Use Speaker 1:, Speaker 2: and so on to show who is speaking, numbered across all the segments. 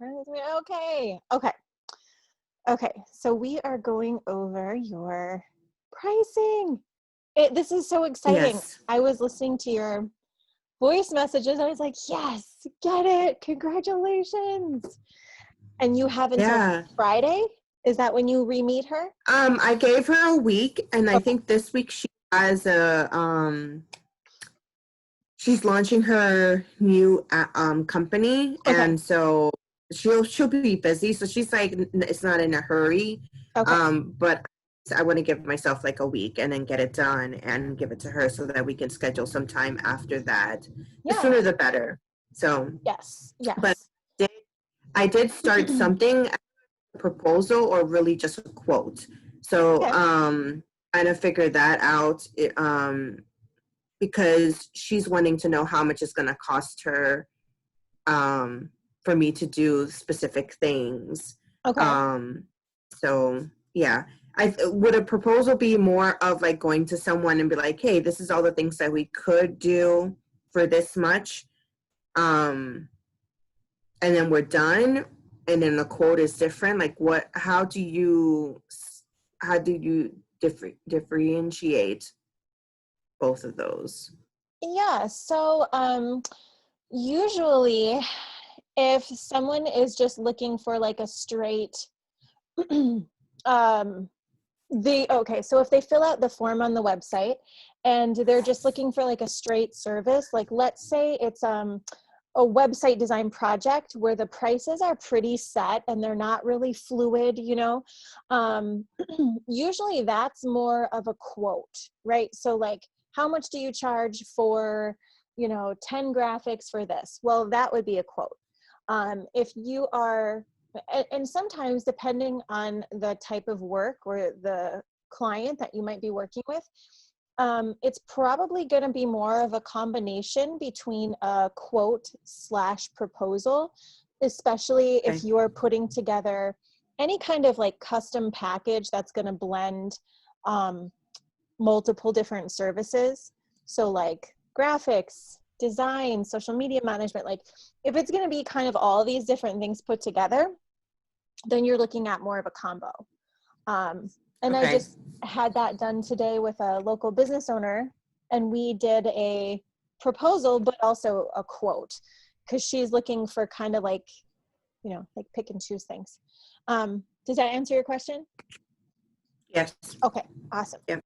Speaker 1: Okay. Okay. Okay. So we are going over your pricing. This is so exciting.
Speaker 2: Yes.
Speaker 1: I was listening to your voice messages. I was like, yes, get it. Congratulations. And you have until
Speaker 2: Yeah.
Speaker 1: Friday? Is that when you re-meet her?
Speaker 2: I gave her a week, and I
Speaker 1: Okay.
Speaker 2: think this week she has she's launching her new company,
Speaker 1: Okay.
Speaker 2: and so she'll be busy. So she's like, it's not in a hurry,
Speaker 1: Okay.
Speaker 2: but I want to give myself like a week and then get it done and give it to her so that we can schedule some time after that. The
Speaker 1: Yeah.
Speaker 2: sooner the better. So,
Speaker 1: Yes.
Speaker 2: but
Speaker 1: Yes.
Speaker 2: I did start something, a proposal or really just a quote. So,
Speaker 1: Okay.
Speaker 2: kind of figure that out. Because she's wanting to know how much it's going to cost her for me to do specific things.
Speaker 1: Okay.
Speaker 2: Um, so yeah, would a proposal be more of like going to someone and be like, hey, this is all the things that we could do for this much, and then we're done, and then the quote is different. Like how do you differentiate both of those?
Speaker 1: Yeah. So usually if someone is just looking for like a straight um so if they fill out the form on the website and they're just looking for like a straight service, like let's say it's a website design project where the prices are pretty set and they're not really fluid, usually that's more of a quote, right? So like, how much do you charge for, 10 graphics for this? Well, that would be a quote. If you are, and sometimes depending on the type of work or the client that you might be working with, it's probably going to be more of a combination between a quote / proposal, especially if
Speaker 2: Okay.
Speaker 1: you are putting together any kind of like custom package that's going to blend multiple different services. So like graphics, design, social media management, like if it's going to be kind of all these different things put together, then you're looking at more of a combo. And I
Speaker 2: Okay.
Speaker 1: just had that done today with a local business owner, and we did a proposal, but also a quote, because she's looking for kind of like, like pick and choose things. Does that answer your question?
Speaker 2: Yes.
Speaker 1: Okay, awesome.
Speaker 2: Yeah.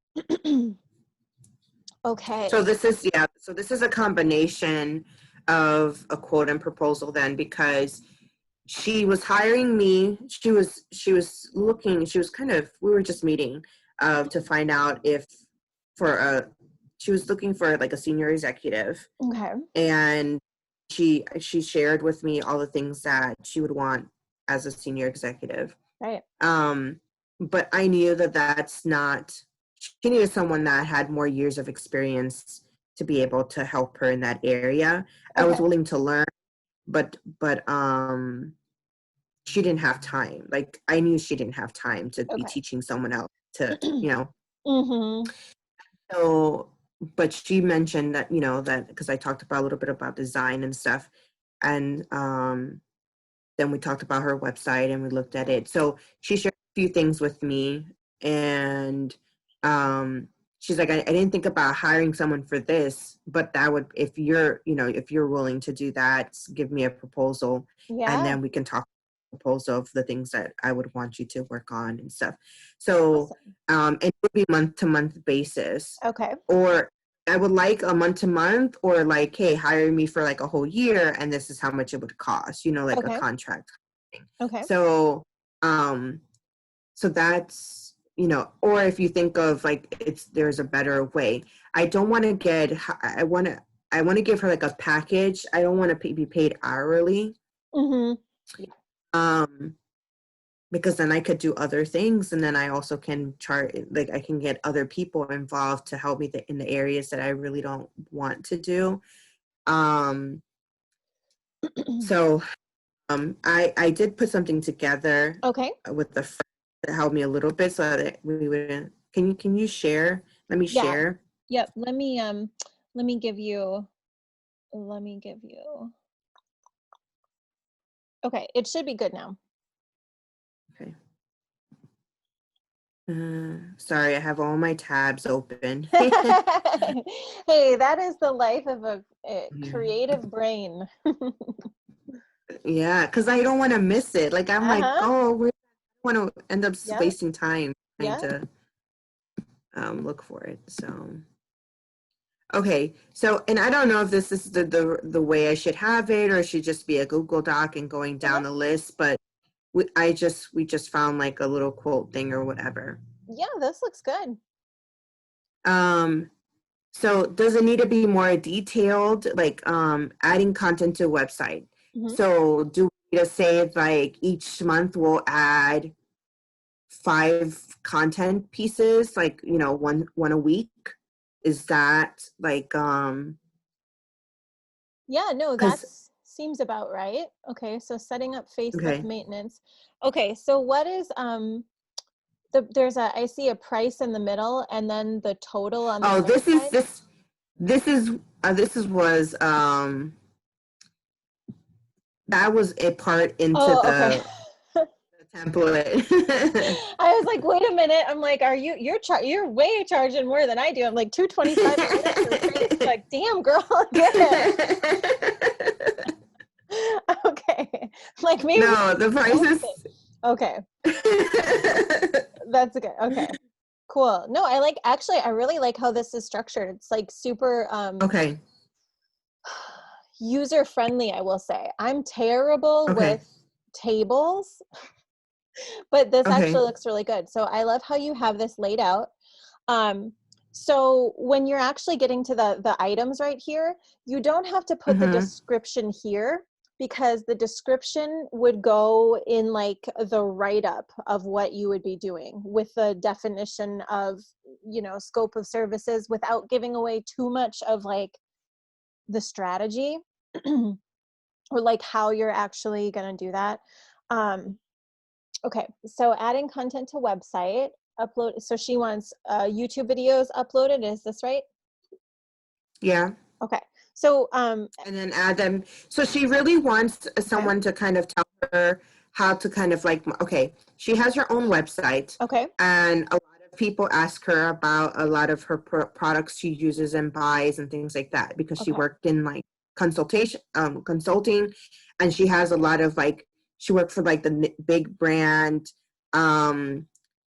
Speaker 1: Okay.
Speaker 2: So this is a combination of a quote and proposal then, because she was hiring me. She was looking, we were just meeting to find out if she was looking for like a senior executive,
Speaker 1: Okay.
Speaker 2: and she shared with me all the things that she would want as a senior executive.
Speaker 1: Right.
Speaker 2: But I knew that that's not, she needed someone that had more years of experience to be able to help her in that area. I was
Speaker 1: Okay.
Speaker 2: willing to learn, but she didn't have time. Like I knew she didn't have time to be
Speaker 1: Okay.
Speaker 2: teaching someone else to.
Speaker 1: Mm-hmm.
Speaker 2: So, but she mentioned that, that because I talked about a little bit about design and stuff, and then we talked about her website and we looked at it. So she shared a few things with me, and she's like, I didn't think about hiring someone for this, but that would, if you're willing to do that, give me a proposal, and
Speaker 1: Yeah.
Speaker 2: then we can talk proposal of the things that I would want you to work on and stuff. So
Speaker 1: Awesome.
Speaker 2: it would be month to month basis,
Speaker 1: Okay.
Speaker 2: or I would like a month to month, or like, hey, hire me for like a whole year and this is how much it would cost, like a
Speaker 1: Okay.
Speaker 2: contract thing.
Speaker 1: Okay.
Speaker 2: So so that's, or if you think of like, there's a better way. I don't want to I want to give her like a package. I don't want to be paid hourly.
Speaker 1: Mm-hmm.
Speaker 2: Because then I could do other things, and then I also can like I can get other people involved to help me in the areas that I really don't want to do. So I did put something together
Speaker 1: Okay.
Speaker 2: with the friend that helped me a little bit, so that we would. Can you share? Let me
Speaker 1: Yeah.
Speaker 2: share.
Speaker 1: Yep. Let me give you Okay, it should be good now.
Speaker 2: Okay. Sorry, I have all my tabs open.
Speaker 1: Hey, that is the life of a
Speaker 2: Yeah.
Speaker 1: creative brain.
Speaker 2: Yeah, because I don't want to miss it. Like I'm like,
Speaker 1: Uh-huh.
Speaker 2: oh, we want to end up
Speaker 1: Yeah.
Speaker 2: wasting time trying
Speaker 1: Yeah.
Speaker 2: to look for it. So okay, so and I don't know if this is the way I should have it, or it should just be a Google Doc and going
Speaker 1: Uh-huh.
Speaker 2: down the list. But we just found like a little quote thing or whatever.
Speaker 1: Yeah, this looks good.
Speaker 2: So does it need to be more detailed, like adding content to a website?
Speaker 1: Mm-hmm.
Speaker 2: So do we need to say like each month we'll add 5 content pieces, like one a week? Is that like
Speaker 1: Yeah, no, that
Speaker 2: because
Speaker 1: seems about right. Okay, so setting up Facebook
Speaker 2: okay.
Speaker 1: maintenance. Okay, so what is there's I see a price in the middle and then the total on the
Speaker 2: Oh,
Speaker 1: right
Speaker 2: this is
Speaker 1: side.
Speaker 2: this is was that was a part into
Speaker 1: Oh, okay.
Speaker 2: the template.
Speaker 1: I was like, wait a minute. I'm like, you're way charging more than I do. I'm like 225 a minute for free. She's like, damn girl, get it. Okay. Like maybe we
Speaker 2: No, the price
Speaker 1: both
Speaker 2: is
Speaker 1: it. Okay. That's good. Okay. Cool. No, I really like how this is structured. It's like super
Speaker 2: okay.
Speaker 1: user friendly, I will say. I'm terrible
Speaker 2: Okay.
Speaker 1: with tables, but this
Speaker 2: Okay.
Speaker 1: actually looks really good. So I love how you have this laid out. Um, so when you're actually getting to the items right here, you don't have to put the
Speaker 2: Mm-hmm.
Speaker 1: description here because the description would go in like the write-up of what you would be doing with the definition of, scope of services without giving away too much of like the strategy or like how you're actually going to do that. Um, Okay, so adding content to website, upload. So she wants YouTube videos uploaded. Is this right?
Speaker 2: Yeah.
Speaker 1: Okay, so
Speaker 2: And then add them. So she really wants
Speaker 1: okay,
Speaker 2: someone to kind of tell her how to kind of like, okay, she has her own website,
Speaker 1: okay,
Speaker 2: and a lot of people ask her about a lot of her products she uses and buys and things like that because she
Speaker 1: okay,
Speaker 2: worked in like consulting, and she has a lot of like, she worked for like the big brand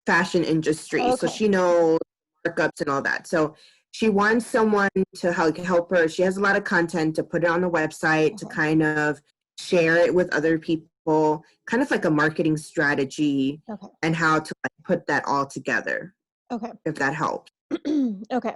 Speaker 2: fashion industry. So
Speaker 1: okay,
Speaker 2: she knows markups and all that. So she wants someone to help her. She has a lot of content to put it on the website to
Speaker 1: okay,
Speaker 2: kind of share it with other people, kind of like a marketing strategy
Speaker 1: okay,
Speaker 2: and how to like put that all together,
Speaker 1: okay,
Speaker 2: if that helps.
Speaker 1: okay.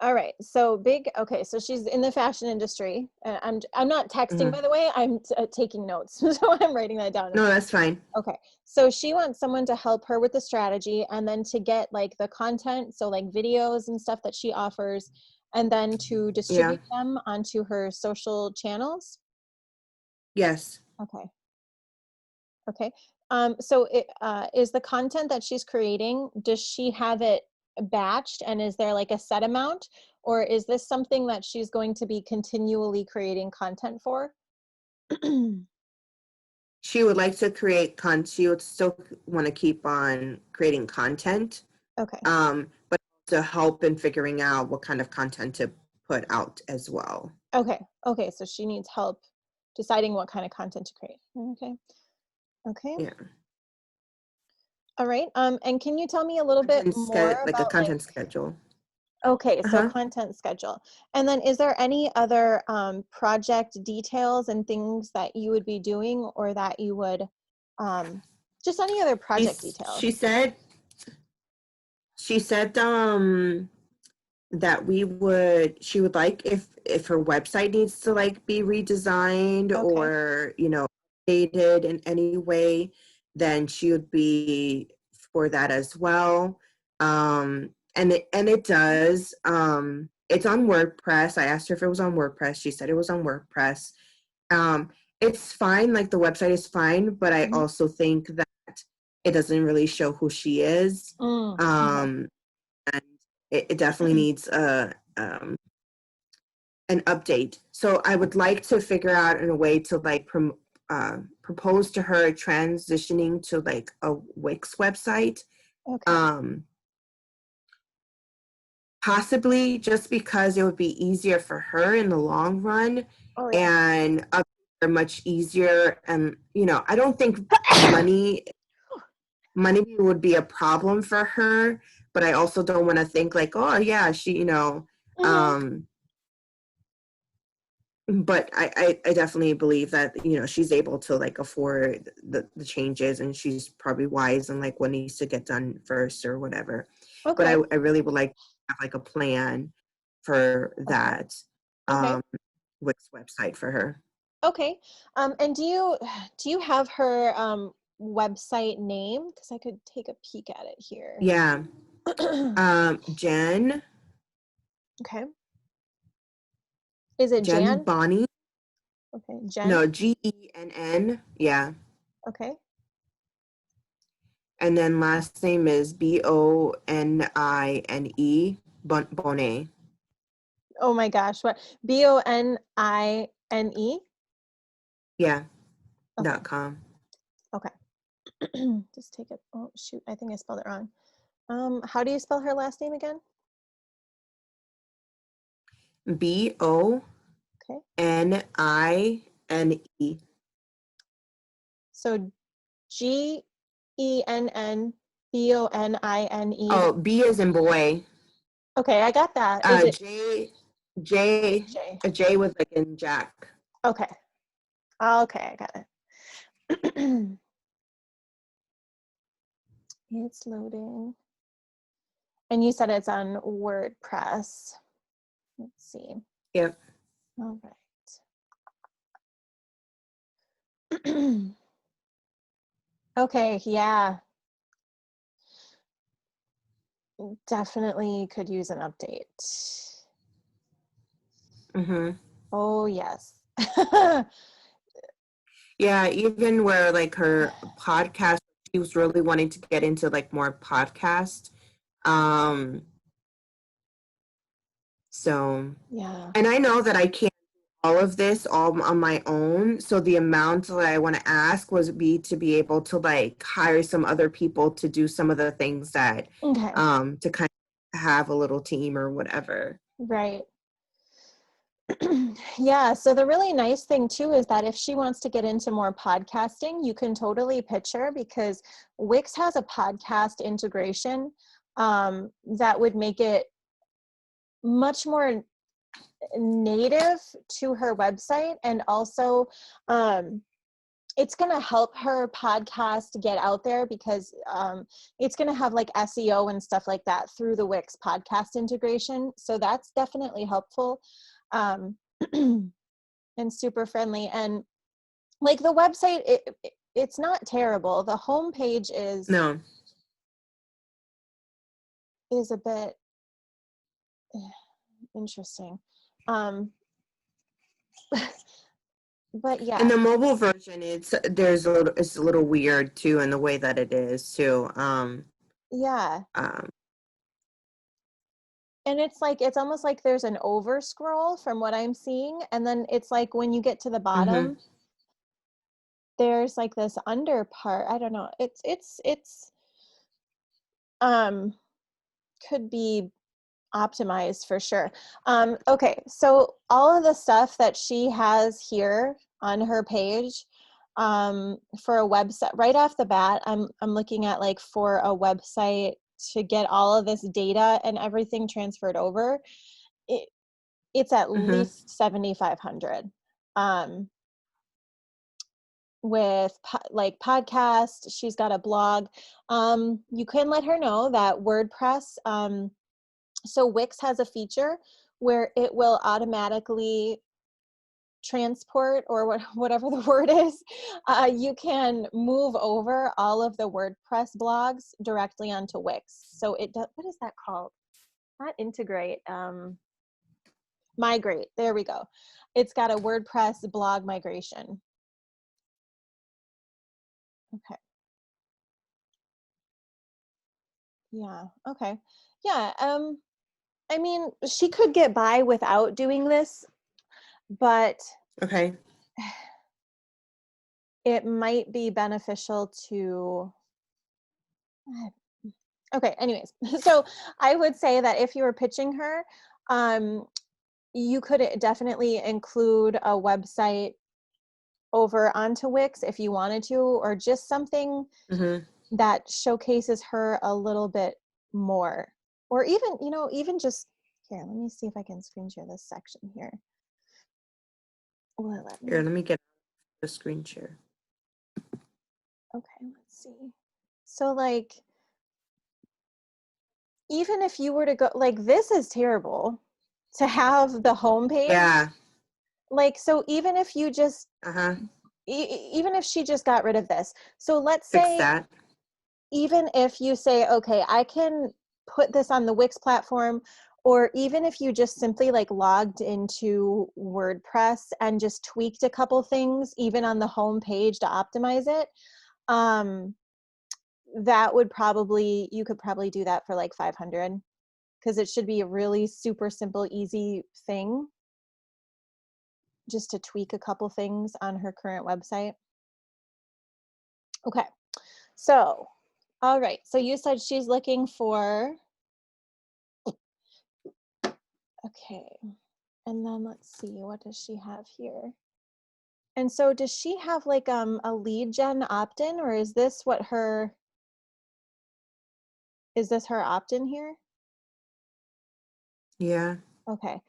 Speaker 1: All right. So big. Okay. So she's in the fashion industry. I'm not texting,
Speaker 2: Hmm.
Speaker 1: by the way. I'm taking notes, so I'm writing that down.
Speaker 2: No, that's fine.
Speaker 1: Okay. So she wants someone to help her with the strategy and then to get like the content, so like videos and stuff that she offers, and then to
Speaker 2: Yeah.
Speaker 1: distribute them onto her social channels.
Speaker 2: Yes.
Speaker 1: Okay. Okay. So is the content that she's creating, does she have it batched and is there like a set amount, or is this something that she's going to be continually creating content for?
Speaker 2: She would like to create she would still want to keep on creating content,
Speaker 1: Okay.
Speaker 2: but to help in figuring out what kind of content to put out as well.
Speaker 1: Okay. Okay. So she needs help deciding what kind of content to create. Okay. Okay.
Speaker 2: Yeah.
Speaker 1: All right. And can you tell me a little bit more
Speaker 2: Like a
Speaker 1: about like,
Speaker 2: content schedule.
Speaker 1: okay, so
Speaker 2: Uh-huh.
Speaker 1: content schedule. And then is there any other project details and things that you would be doing or that you would, just any other project
Speaker 2: She
Speaker 1: details?
Speaker 2: said that she would like if her website needs to like be redesigned
Speaker 1: Okay,
Speaker 2: or updated in any way, then she would be for that as well. And it does. It's on WordPress. I asked her if it was on WordPress. She said it was on WordPress. um it's fine, like the website is fine, but I
Speaker 1: mhm,
Speaker 2: also think that it doesn't really show who she is.
Speaker 1: okay,
Speaker 2: And it definitely needs an update. So I would like to figure out in a way to like proposed to her transitioning to like a Wix website.
Speaker 1: Okay.
Speaker 2: Possibly just because it would be easier for her in the long run,
Speaker 1: Oh yeah.
Speaker 2: and are much easier. And I don't think money would be a problem for her, but I also don't want to think like, oh yeah, she,
Speaker 1: Mhm.
Speaker 2: but I definitely believe that she's able to like afford the changes, and she's probably wise and like what needs to get done first or whatever. But I
Speaker 1: Okay.
Speaker 2: really would like to have like a plan for
Speaker 1: Okay.
Speaker 2: that
Speaker 1: Okay.
Speaker 2: Wix website for her.
Speaker 1: Okay. And do you have her website name? Because I could take a peek at it here.
Speaker 2: Yeah. Jen
Speaker 1: Okay. Is it
Speaker 2: Jen
Speaker 1: Jan?
Speaker 2: Bonnie.
Speaker 1: Okay. Jen.
Speaker 2: No, Genn. Yeah.
Speaker 1: Okay.
Speaker 2: And then last name is Bonine. Bonnet.
Speaker 1: Oh my gosh. What? Bonine?
Speaker 2: Yeah.
Speaker 1: Okay.
Speaker 2: .com.
Speaker 1: Okay. Just take it. Oh shoot. I think I spelled it wrong. How do you spell her last name again?
Speaker 2: Bonine.
Speaker 1: Okay. So Gennbonine.
Speaker 2: Oh, B as in boy.
Speaker 1: Okay, I got that. Is it
Speaker 2: J,
Speaker 1: J?
Speaker 2: a J with like in Jack.
Speaker 1: Okay. Okay, I got it. It's loading. And you said it's on WordPress. Let's see.
Speaker 2: Yep.
Speaker 1: All right. Okay, yeah. Definitely could use an update.
Speaker 2: Mm-hmm.
Speaker 1: Oh, yes.
Speaker 2: Yeah, even where like her podcast, she was really wanting to get into like more podcast. Um, so,
Speaker 1: Yeah.
Speaker 2: and I know that I can't do all of this all on my own. So the amount that I want to ask was to be able to like hire some other people to do some of the things that,
Speaker 1: Okay.
Speaker 2: to kind of have a little team or whatever.
Speaker 1: Right. Yeah, so the really nice thing too is that if she wants to get into more podcasting, you can totally pitch her because Wix has a podcast integration that would make it much more native to her website, and also it's going to help her podcast get out there because it's going to have like SEO and stuff like that through the Wix podcast integration. So that's definitely helpful. Um, and super friendly, and like the website it's not terrible. The homepage
Speaker 2: No.
Speaker 1: is a bit interesting, um but
Speaker 2: And
Speaker 1: yeah.
Speaker 2: the mobile version, it's a little weird too in the way that it is too.
Speaker 1: Yeah,
Speaker 2: Um,
Speaker 1: and it's like it's almost like there's an over scroll from what I'm seeing, and then it's like when you get to the
Speaker 2: mhm.
Speaker 1: bottom there's like this under part. I don't know, it's um could be optimized for sure. Okay, so all of the stuff that she has here on her page for a website, right off the bat, I'm looking at like for a website to get all of this data and everything transferred over. It, it's at
Speaker 2: Mhm.
Speaker 1: least 7,500. With like podcast, she's got a blog. You can let her know that WordPress. So Wix has a feature where it will automatically transport, or whatever the word is. You can move over all of the WordPress blogs directly onto Wix. So it does, what is that called? Not integrate, migrate. There we go. It's got a WordPress blog migration. Okay. Yeah. Okay. Yeah. I mean, she could get by without doing this, but
Speaker 2: Okay.
Speaker 1: it might be beneficial to, okay, anyways. So I would say that if you were pitching her, you could definitely include a website over onto Wix if you wanted to, or just something that showcases her a little bit more. Or even, even just, here, let me see if I can screen share this section here. Will it let me?
Speaker 2: Here, let me get the screen share.
Speaker 1: Okay, let's see. So like, even if you were to go, like, this is terrible to have the homepage.
Speaker 2: Yeah.
Speaker 1: Like, so even if you just, even if she just got rid of this. So let's say,
Speaker 2: that.
Speaker 1: Even if you say, okay, I can put this on the Wix platform, or even if you just simply like logged into WordPress and just tweaked a couple things, even on the home page to optimize it, that would probably, you could probably do that for like 500, because it should be a really super simple, easy thing just to tweak a couple things on her current website. Okay, so, all right, so you said she's looking for, okay, and then let's see, what does she have here? And so does she have like a lead gen opt-in, or is this what her, is this her opt-in here?
Speaker 2: Yeah.
Speaker 1: Okay.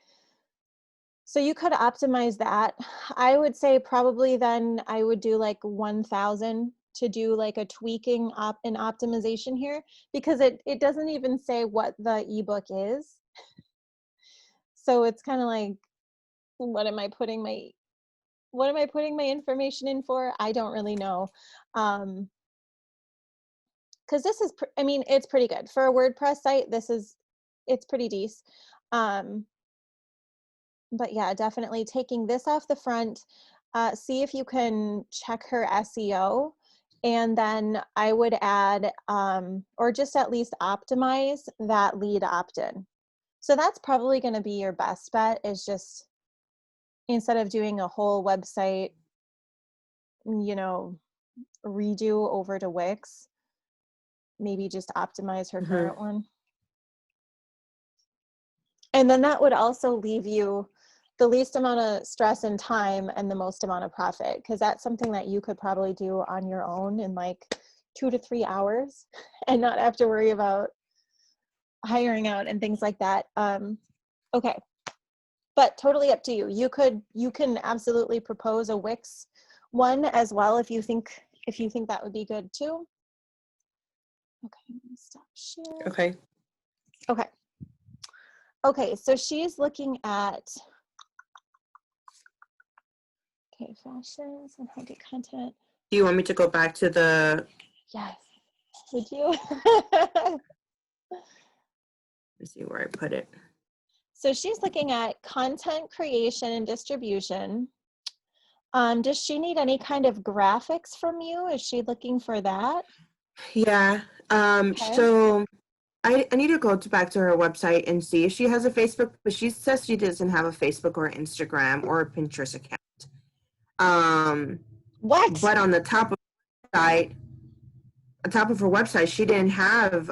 Speaker 1: So you could optimize that. I would say probably then I would do like 1,000 to do like a tweaking an optimization here, because it doesn't even say what the ebook is. So it's kind of like, what am I putting my information in for? I don't really know. Because this is, I mean, it's pretty good for a WordPress site. It's pretty decent. But yeah, definitely taking this off the front, see if you can check her SEO, and then I would add, or just at least optimize that lead opt-in. So that's probably going to be your best bet, is just, instead of doing a whole website, redo over to Wix, maybe just optimize her current one. And then that would also leave you the least amount of stress and time and the most amount of profit, because that's something that you could probably do on your own in like 2 to 3 hours and not have to worry about hiring out and things like that. Okay, but totally up to you. You can absolutely propose a Wix one as well if you think that would be good too. Okay, stop share. Okay, so she's looking at, okay, fashions and how to content.
Speaker 2: Do you want me to go back to the?
Speaker 1: Yes. Would you?
Speaker 2: Let's see where I put it.
Speaker 1: So she's looking at content creation and distribution. Does she need any kind of graphics from you? Is she looking for that?
Speaker 2: Yeah.
Speaker 1: Okay.
Speaker 2: So I need to go back to her website and see if she has a Facebook, but she says she doesn't have a Facebook or Instagram or a Pinterest account.
Speaker 1: What?
Speaker 2: But on the top of the site, on top of her website, she didn't have,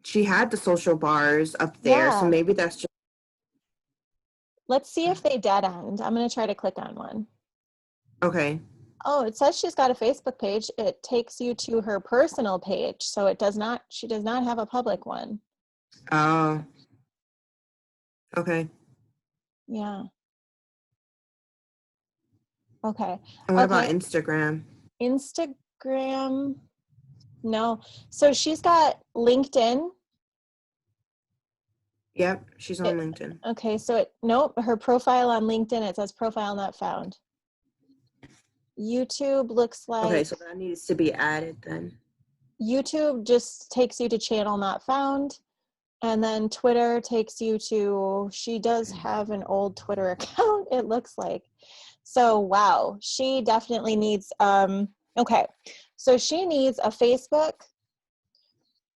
Speaker 2: she had the social bars up there.
Speaker 1: Yeah.
Speaker 2: So maybe that's just.
Speaker 1: Let's see if they dead end. I'm going to try to click on one.
Speaker 2: Okay.
Speaker 1: Oh, it says she's got a Facebook page. It takes you to her personal page. So she does not have a public one.
Speaker 2: Oh. Okay.
Speaker 1: Yeah. Okay.
Speaker 2: And what about Instagram?
Speaker 1: Instagram, no. So she's got LinkedIn.
Speaker 2: Yep, she's on LinkedIn.
Speaker 1: Okay, so nope, her profile on LinkedIn, it says profile not found. YouTube looks like.
Speaker 2: Okay, so that needs to be added then.
Speaker 1: YouTube just takes you to channel not found. And then Twitter takes you to, she does have an old Twitter account, it looks like. So, wow, she definitely needs, okay, so she needs a Facebook.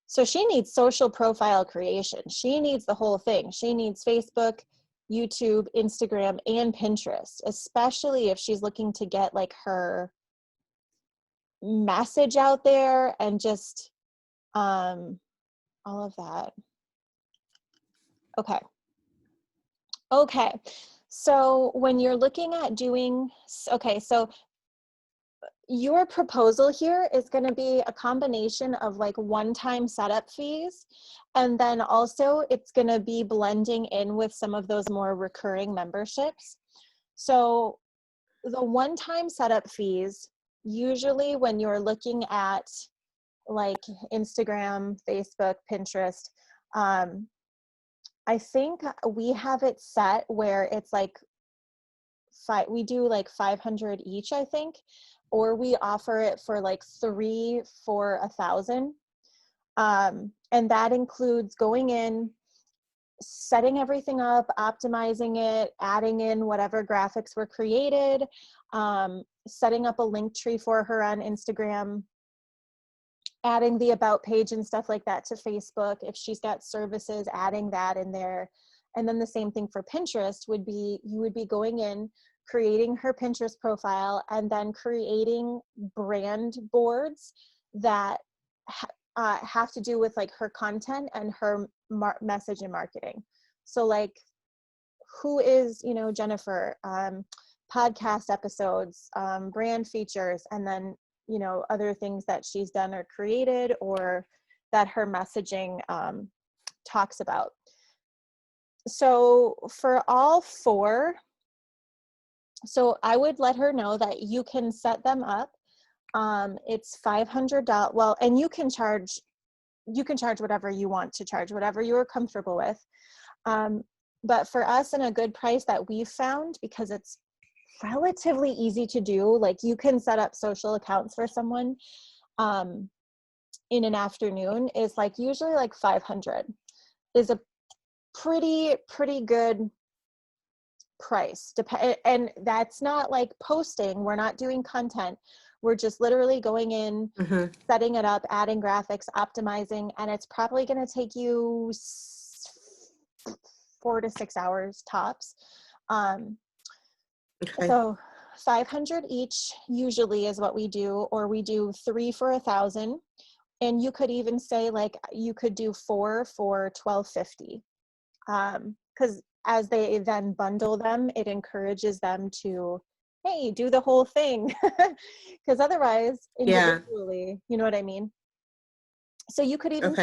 Speaker 1: So she needs social profile creation. She needs the whole thing. She needs Facebook, YouTube, Instagram, and Pinterest, especially if she's looking to get like her message out there and just all of that. Okay. So when you're looking at doing, okay, so your proposal here is going to be a combination of like one-time setup fees, and then also it's going to be blending in with some of those more recurring memberships. So the one-time setup fees, usually when you're looking at like Instagram, Facebook, Pinterest, I think we have it set where it's like we do like 500 each, I think, or we offer it for like 3 for 1,000. And that includes going in, setting everything up, optimizing it, adding in whatever graphics were created, setting up a link tree for her on Instagram, adding the about page and stuff like that to Facebook. If she's got services, adding that in there. And then the same thing for Pinterest would be, you would be going in, creating her Pinterest profile, and then creating brand boards that have to do with like her content and her message and marketing. So like, who is, you know, Jennifer, podcast episodes, brand features, and then, you know, other things that she's done or created or that her messaging talks about. So for all 4, so I would let her know that you can set them up. It's $500. Well, and you can charge whatever you want to charge, whatever you are comfortable with. But for us, and a good price that we've found, because it's relatively easy to do, like you can set up social accounts for someone in an afternoon, is like usually like 500 is a pretty good price. And that's not like posting, we're not doing content, we're just literally going in, setting it up, adding graphics, optimizing, and it's probably going to take you 4 to 6 hours tops. So 500 each usually is what we do, or we do 3 for 1,000. And you could even say like, you could do 4 for $1,250. Because as they then bundle them, it encourages them to, hey, do the whole thing. Because otherwise, individually, you know what I mean? So you could even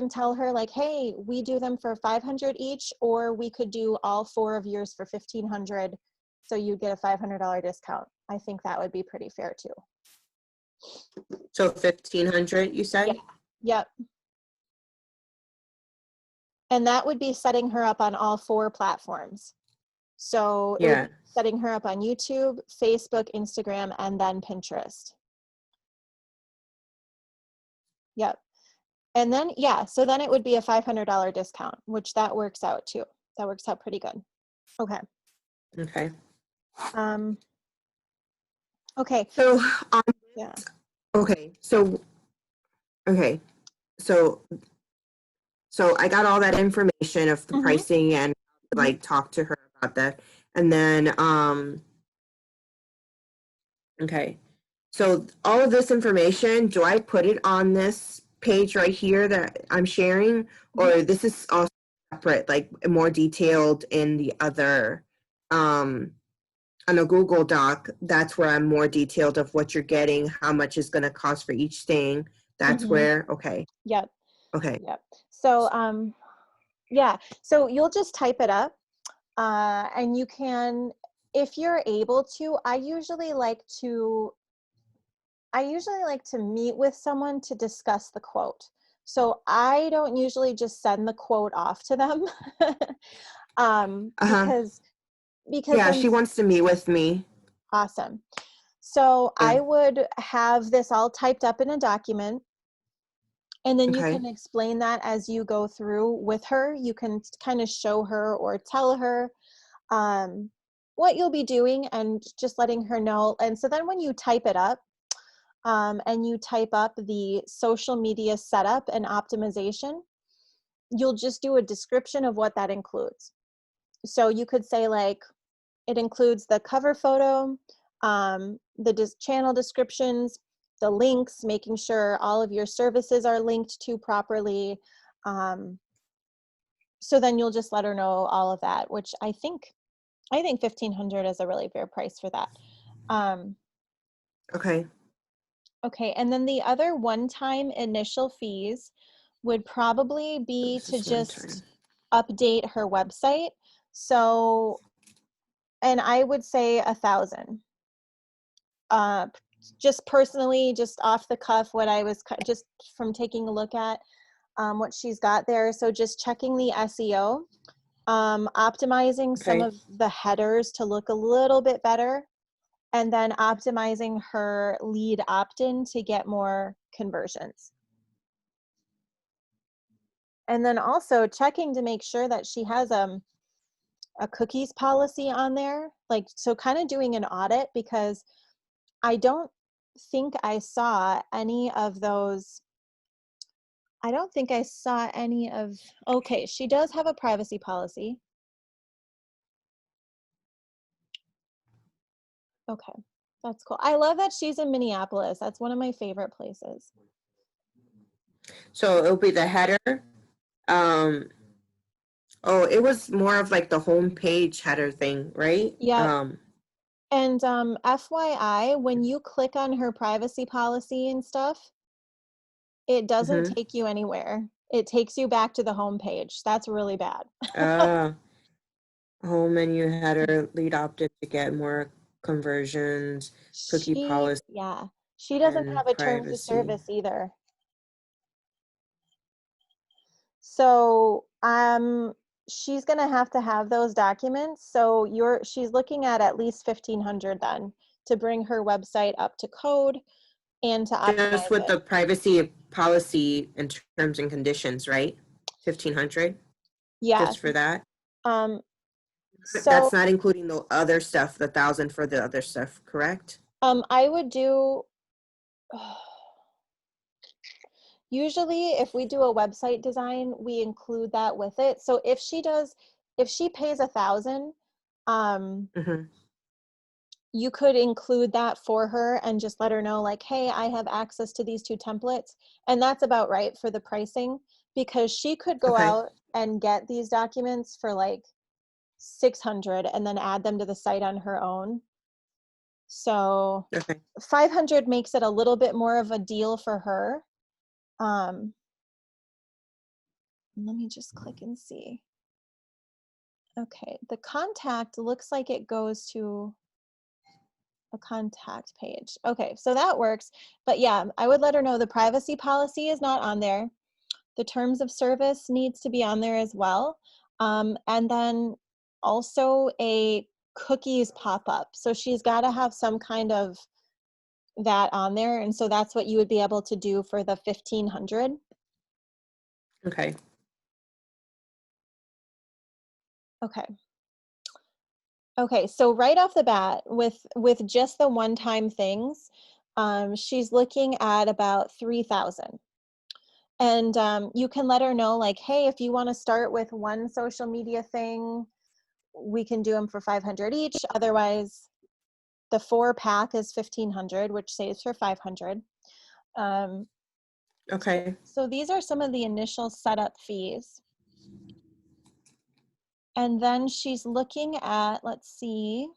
Speaker 1: tell her like, hey, we do them for 500 each, or we could do all 4 of yours for 1,500. So you get a $500 discount. I think that would be pretty fair too.
Speaker 2: So 1,500, you said?
Speaker 1: Yeah. Yep. And that would be setting her up on all 4 platforms. So it would be setting her up on YouTube, Facebook, Instagram, and then Pinterest. Yep. And then, so then it would be a $500 discount, which that works out too. That works out pretty good. Okay.
Speaker 2: Okay.
Speaker 1: Okay.
Speaker 2: So,
Speaker 1: yeah.
Speaker 2: Okay. So I got all that information of the pricing and like talk to her about that. And then, okay. So all of this information, do I put it on this page right here that I'm sharing, or this is also separate, like more detailed in the other, on a Google Doc? That's where I'm more detailed of what you're getting, how much is going to cost for each thing. That's where, okay.
Speaker 1: Yep.
Speaker 2: Okay.
Speaker 1: Yep. So, so you'll just type it up, and you can, if you're able to, I usually like to meet with someone to discuss the quote. So I don't usually just send the quote off to them, because
Speaker 2: yeah, she wants to meet with me.
Speaker 1: Awesome. So I would have this all typed up in a document, and then you can explain that as you go through with her. You can kind of show her or tell her what you'll be doing, and just letting her know. And so then when you type it up, and you type up the social media setup and optimization, you'll just do a description of what that includes. So you could say like, it includes the cover photo, the channel descriptions, the links, making sure all of your services are linked to properly. So then you'll just let her know all of that, which I think $1,500 is a really fair price for that.
Speaker 2: Okay.
Speaker 1: Okay, and then the other one-time initial fees would probably be
Speaker 2: This
Speaker 1: to
Speaker 2: is one time.
Speaker 1: just update her website. So, and I would say 1,000. Just personally, just off the cuff, what I was just from taking a look at what she's got there. So just checking the SEO, optimizing some
Speaker 2: Okay.
Speaker 1: of the headers to look a little bit better, and then optimizing her lead opt-in to get more conversions. And then also checking to make sure that she has a cookies policy on there. Like, so kind of doing an audit, because I don't think I saw any of those. I don't think I saw any of, okay, she does have a privacy policy. Okay, that's cool. I love that she's in Minneapolis. That's one of my favorite places.
Speaker 2: So it'll be the header. Oh, it was more of like the homepage header thing, right?
Speaker 1: Yep. And FYI, when you click on her privacy policy and stuff, it doesn't
Speaker 2: Mm-hmm.
Speaker 1: take you anywhere. It takes you back to the home page. That's really bad.
Speaker 2: Home menu header, lead opted to get more conversions, cookie policy,
Speaker 1: Yeah, she doesn't
Speaker 2: and
Speaker 1: have a terms of
Speaker 2: privacy.
Speaker 1: service either. So she's gonna have to have those documents. So she's looking at least 1,500 then to bring her website up to code and to
Speaker 2: Just
Speaker 1: optimize
Speaker 2: with
Speaker 1: it.
Speaker 2: the privacy policy and terms and conditions, right? 1,500 just
Speaker 1: Yes.
Speaker 2: for that.
Speaker 1: So
Speaker 2: That's not including the other stuff, the 1,000 for the other stuff, correct?
Speaker 1: I would do, usually if we do a website design, we include that with it. So if she pays 1,000,
Speaker 2: Mm-hmm.
Speaker 1: you could include that for her and just let her know like, hey, I have access to these 2 templates. And that's about right for the pricing, because she could go
Speaker 2: Okay.
Speaker 1: out and get these documents for like 600 and then add them to the site on her own. So
Speaker 2: Okay.
Speaker 1: 500 makes it a little bit more of a deal for her. Let me just click and see. Okay, the contact looks like it goes to a contact page. Okay, so that works. But yeah, I would let her know the privacy policy is not on there. The terms of service needs to be on there as well. And then also a cookies pop-up. So she's got to have some kind of that on there. And so that's what you would be able to do for the 1,500.
Speaker 2: Okay.
Speaker 1: Okay. Okay, so right off the bat, with just the one-time things, she's looking at about 3,000. And you can let her know like, hey, if you want to start with one social media thing, we can do them for 500 each. Otherwise, the 4-pack is 1,500, which saves her 500.
Speaker 2: Okay.
Speaker 1: So these are some of the initial setup fees. And then she's looking at, let's see.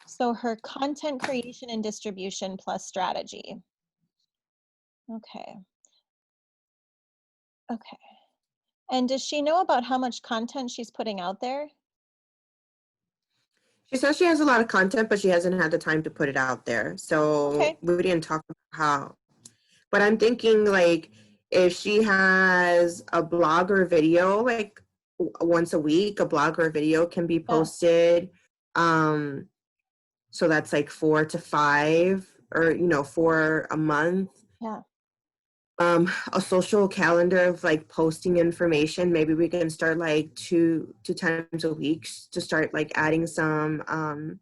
Speaker 1: So her content creation and distribution plus strategy. Okay. Okay. And does she know about how much content she's putting out there?
Speaker 2: She says she has a lot of content, but she hasn't had the time to put it out there. So
Speaker 1: Okay.
Speaker 2: we didn't talk about how. But I'm thinking like if she has a blog or video, like once a week, a blog or a video can be
Speaker 1: Yeah.
Speaker 2: posted. So that's like 4 to 5 or, 4 a month.
Speaker 1: Yeah.
Speaker 2: A social calendar of like posting information. Maybe we can start like two times a week to start like adding some.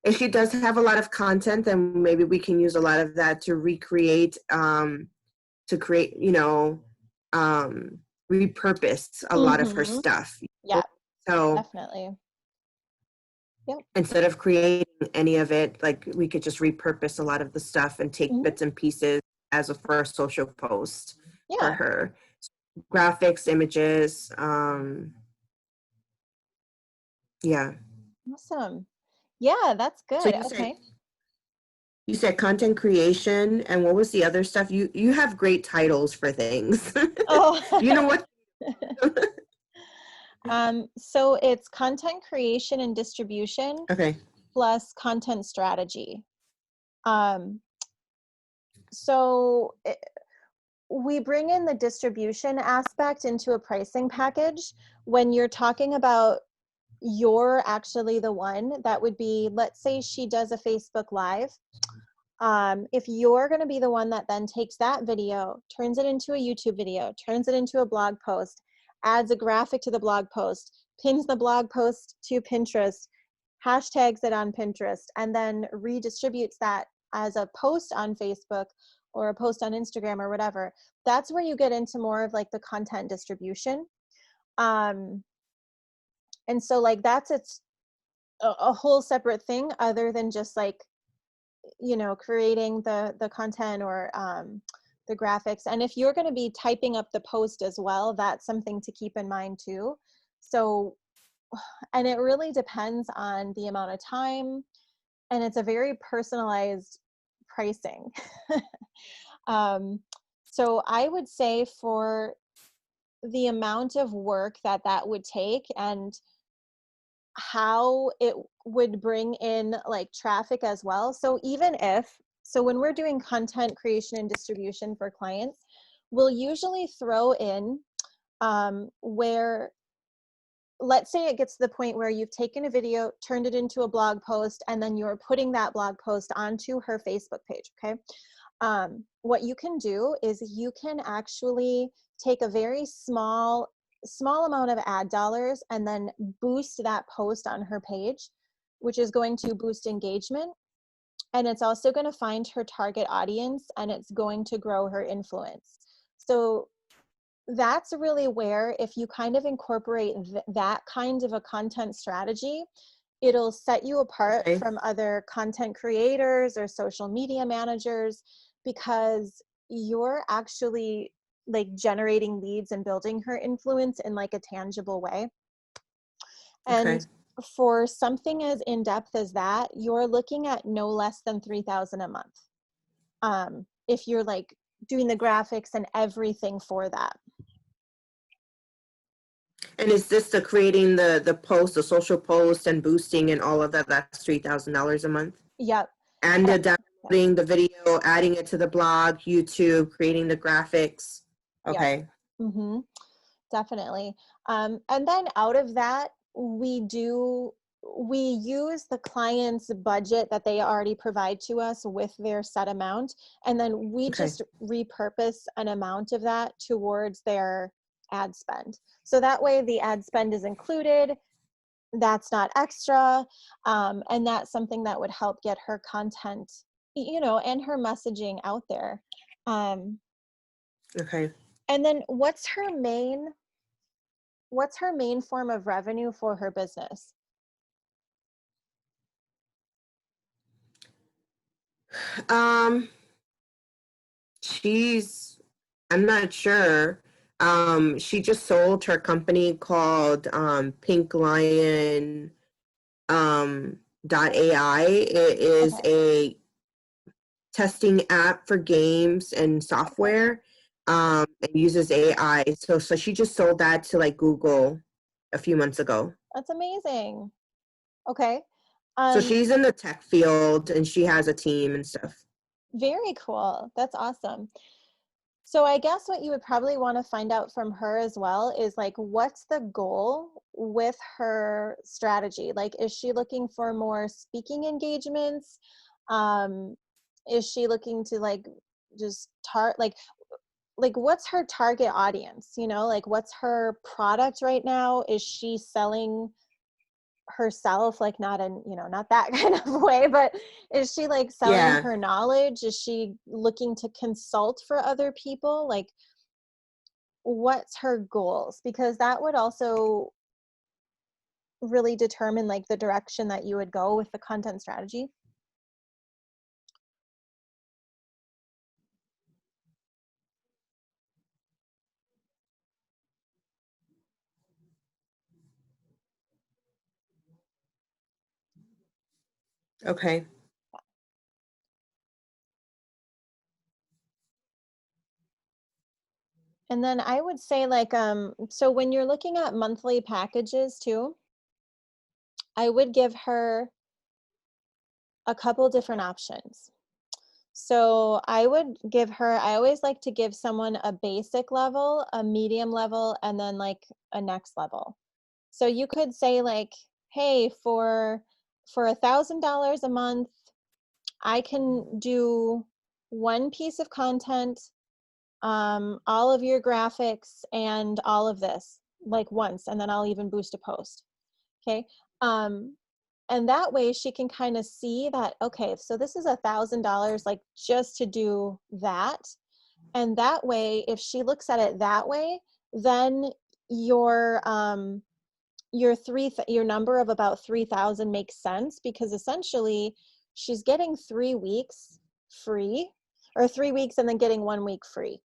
Speaker 2: If she does have a lot of content, then maybe we can use a lot of that to recreate, to create, repurpose a lot of her stuff.
Speaker 1: Yeah,
Speaker 2: So
Speaker 1: definitely. Yep.
Speaker 2: instead of creating any of it, like we could just repurpose a lot of the stuff and take bits and pieces as a first social post for
Speaker 1: Yeah.
Speaker 2: her. Graphics, images, yeah.
Speaker 1: Awesome. Yeah, that's
Speaker 2: So
Speaker 1: good. Okay.
Speaker 2: you said content creation, and what was the other stuff? You have great titles for things.
Speaker 1: Oh.
Speaker 2: You know what?
Speaker 1: So it's content creation and distribution
Speaker 2: Okay.
Speaker 1: plus content strategy. Um, so we bring in the distribution aspect into a pricing package. When you're talking about you're actually the one that would be, let's say she does a Facebook Live. If you're going to be the one that then takes that video, turns it into a YouTube video, turns it into a blog post, adds a graphic to the blog post, pins the blog post to Pinterest, hashtags it on Pinterest, and then redistributes that as a post on Facebook or a post on Instagram or whatever, that's where you get into more of like the content distribution. And so like that's a whole separate thing other than just like, you know, creating the content or the graphics. And if you're going to be typing up the post as well, that's something to keep in mind too. So, and it really depends on the amount of time, and it's a very personalized pricing. So I would say for the amount of work that that would take and how it would bring in like traffic as well. So so when we're doing content creation and distribution for clients, we'll usually throw in where, let's say it gets to the point where you've taken a video, turned it into a blog post, and then you're putting that blog post onto her Facebook page, okay? What you can do is you can actually take a very small amount of ad dollars and then boost that post on her page, which is going to boost engagement. And it's also going to find her target audience, and it's going to grow her influence. So that's really where, if you kind of incorporate that kind of a content strategy, it'll set you apart from other content creators or social media managers, because you're actually like generating leads and building her influence in like a tangible way. And for something as in-depth as that, you're looking at no less than $3,000 a month. If you're like doing the graphics and everything for that.
Speaker 2: And is this the creating the post, the social post and boosting and all of that, that's $3,000 a month?
Speaker 1: Yep.
Speaker 2: And the downloading the video, adding it to the blog, YouTube, creating the graphics. Okay.
Speaker 1: Yep. Mm-hmm. Definitely. And then out of that, we use the client's budget that they already provide to us with their set amount. And then we just repurpose an amount of that towards their ad spend. So that way the ad spend is included. That's not extra. And that's something that would help get her content, you know, and her messaging out there.
Speaker 2: Okay.
Speaker 1: And then what's her main form of revenue for her business?
Speaker 2: I'm not sure. She just sold her company called Pink Lion .ai. It is a testing app for games and software. It uses AI. So she just sold that to like Google a few months ago.
Speaker 1: That's amazing. Okay.
Speaker 2: So she's in the tech field and she has a team and stuff.
Speaker 1: Very cool. That's awesome. So I guess what you would probably want to find out from her as well is like, what's the goal with her strategy? Like, is she looking for more speaking engagements? Is she looking to like just like what's her target audience? You know, like what's her product right now? Is she selling herself, like not in, you know, not that kind of way, but is she like selling her knowledge? Is she looking to consult for other people? Like what's her goals, because that would also really determine like the direction that you would go with the content strategy.
Speaker 2: Okay.
Speaker 1: And then I would say like, so when you're looking at monthly packages too, I would give her a couple different options. So I would give her, I always like to give someone a basic level, a medium level, and then like a next level. So you could say like, hey, for $1,000 a month, I can do one piece of content, all of your graphics and all of this like once, and then I'll even boost a post. Okay. And that way she can kind of see that, okay, so this is $1,000 like just to do that. And that way, if she looks at it that way, then your your number of about 3,000 makes sense, because essentially she's getting 3 weeks free, or 3 weeks and then getting 1 week free,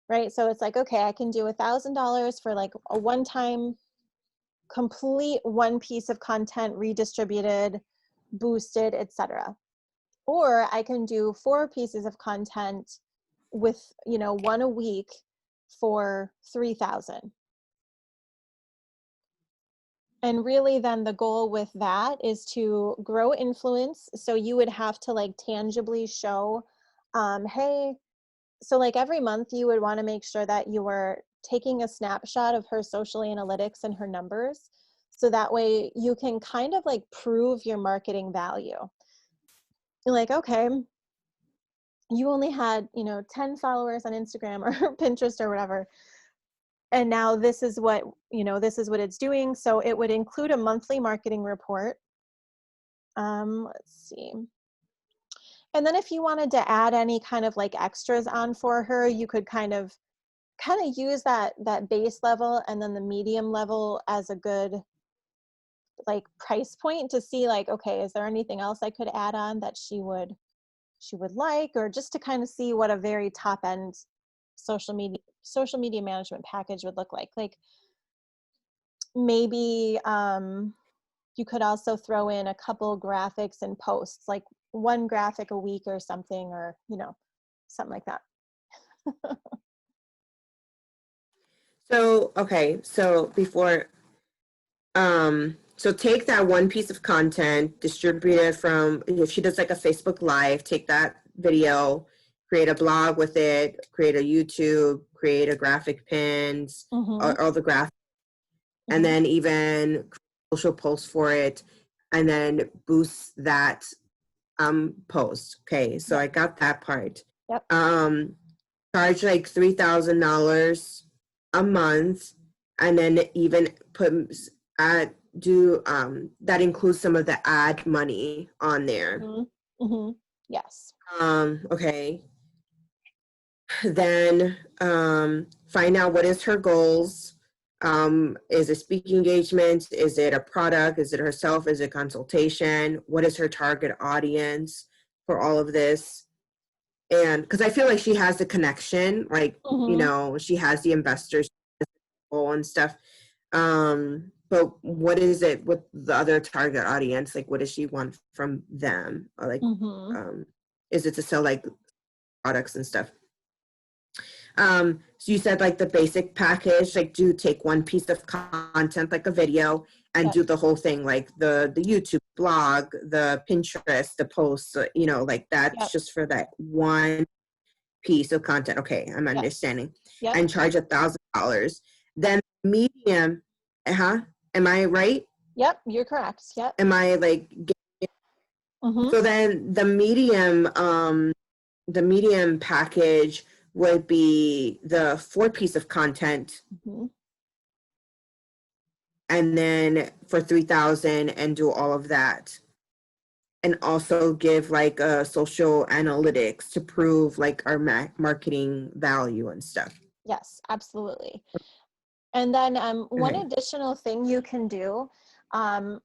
Speaker 1: right? So it's like, okay, I can do $1,000 for like a one-time complete one piece of content, redistributed, boosted, etc. Or I can do 4 pieces of content with, you know, one a week for 3,000. And really then the goal with that is to grow influence. So you would have to like tangibly show, hey, so like every month you would want to make sure that you were taking a snapshot of her social analytics and her numbers. So that way you can kind of like prove your marketing value. You're like, okay, you only had, you know, 10 followers on Instagram or Pinterest or whatever. And now this is what, you know, this is what it's doing. So it would include a monthly marketing report. Let's see. And then if you wanted to add any kind of like extras on for her, you could kind of use that base level and then the medium level as a good like price point to see like, okay, is there anything else I could add on that she would like, or just to kind of see what a very top end social media management package would look like. Like maybe you could also throw in a couple graphics and posts, like one graphic a week or something, or, you know, something like that.
Speaker 2: So, okay, so before, so take that one piece of content, distribute it from, if she does like a Facebook Live, take that video, create a blog with it, create a YouTube, create a graphic pins, all the graphics, and then even social posts for it, and then boost that post. Okay, so I got that part.
Speaker 1: Yep.
Speaker 2: Charge like $3,000 a month, and then even that includes some of the ad money on there.
Speaker 1: Yes.
Speaker 2: Okay. Then find out what is her goals. Is it speaking engagement? Is it a product? Is it herself? Is it consultation? What is her target audience for all of this? And because I feel like she has the connection, like, you know, she has the investors and stuff. But what is it with the other target audience? Like, what does she want from them? Or like, is it to sell like products and stuff? So you said like the basic package, like do take one piece of content, like a video, and do the whole thing, like the YouTube blog, the Pinterest, the posts, you know, like that's just for that one piece of content. Okay, I'm understanding. And charge $1,000. Then medium, am I right?
Speaker 1: Yep, you're correct. Yep.
Speaker 2: Am I like so then the medium package would be the 4 piece of content, and then for 3,000 and do all of that, and also give like a social analytics to prove like our marketing value and stuff.
Speaker 1: Yes, absolutely. And then one
Speaker 2: Okay.
Speaker 1: additional thing you can do um,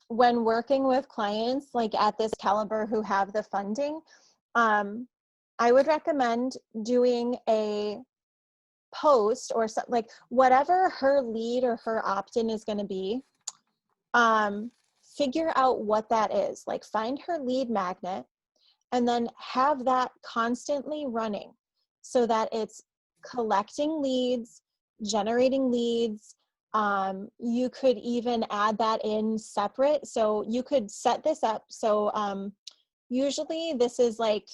Speaker 1: when working with clients like at this caliber who have the funding, I would recommend doing a post or something, like whatever her lead or her opt-in is going to be, figure out what that is. Like find her lead magnet and then have that constantly running so that it's collecting leads, generating leads. You could even add that in separate. So you could set this up. So usually this is like,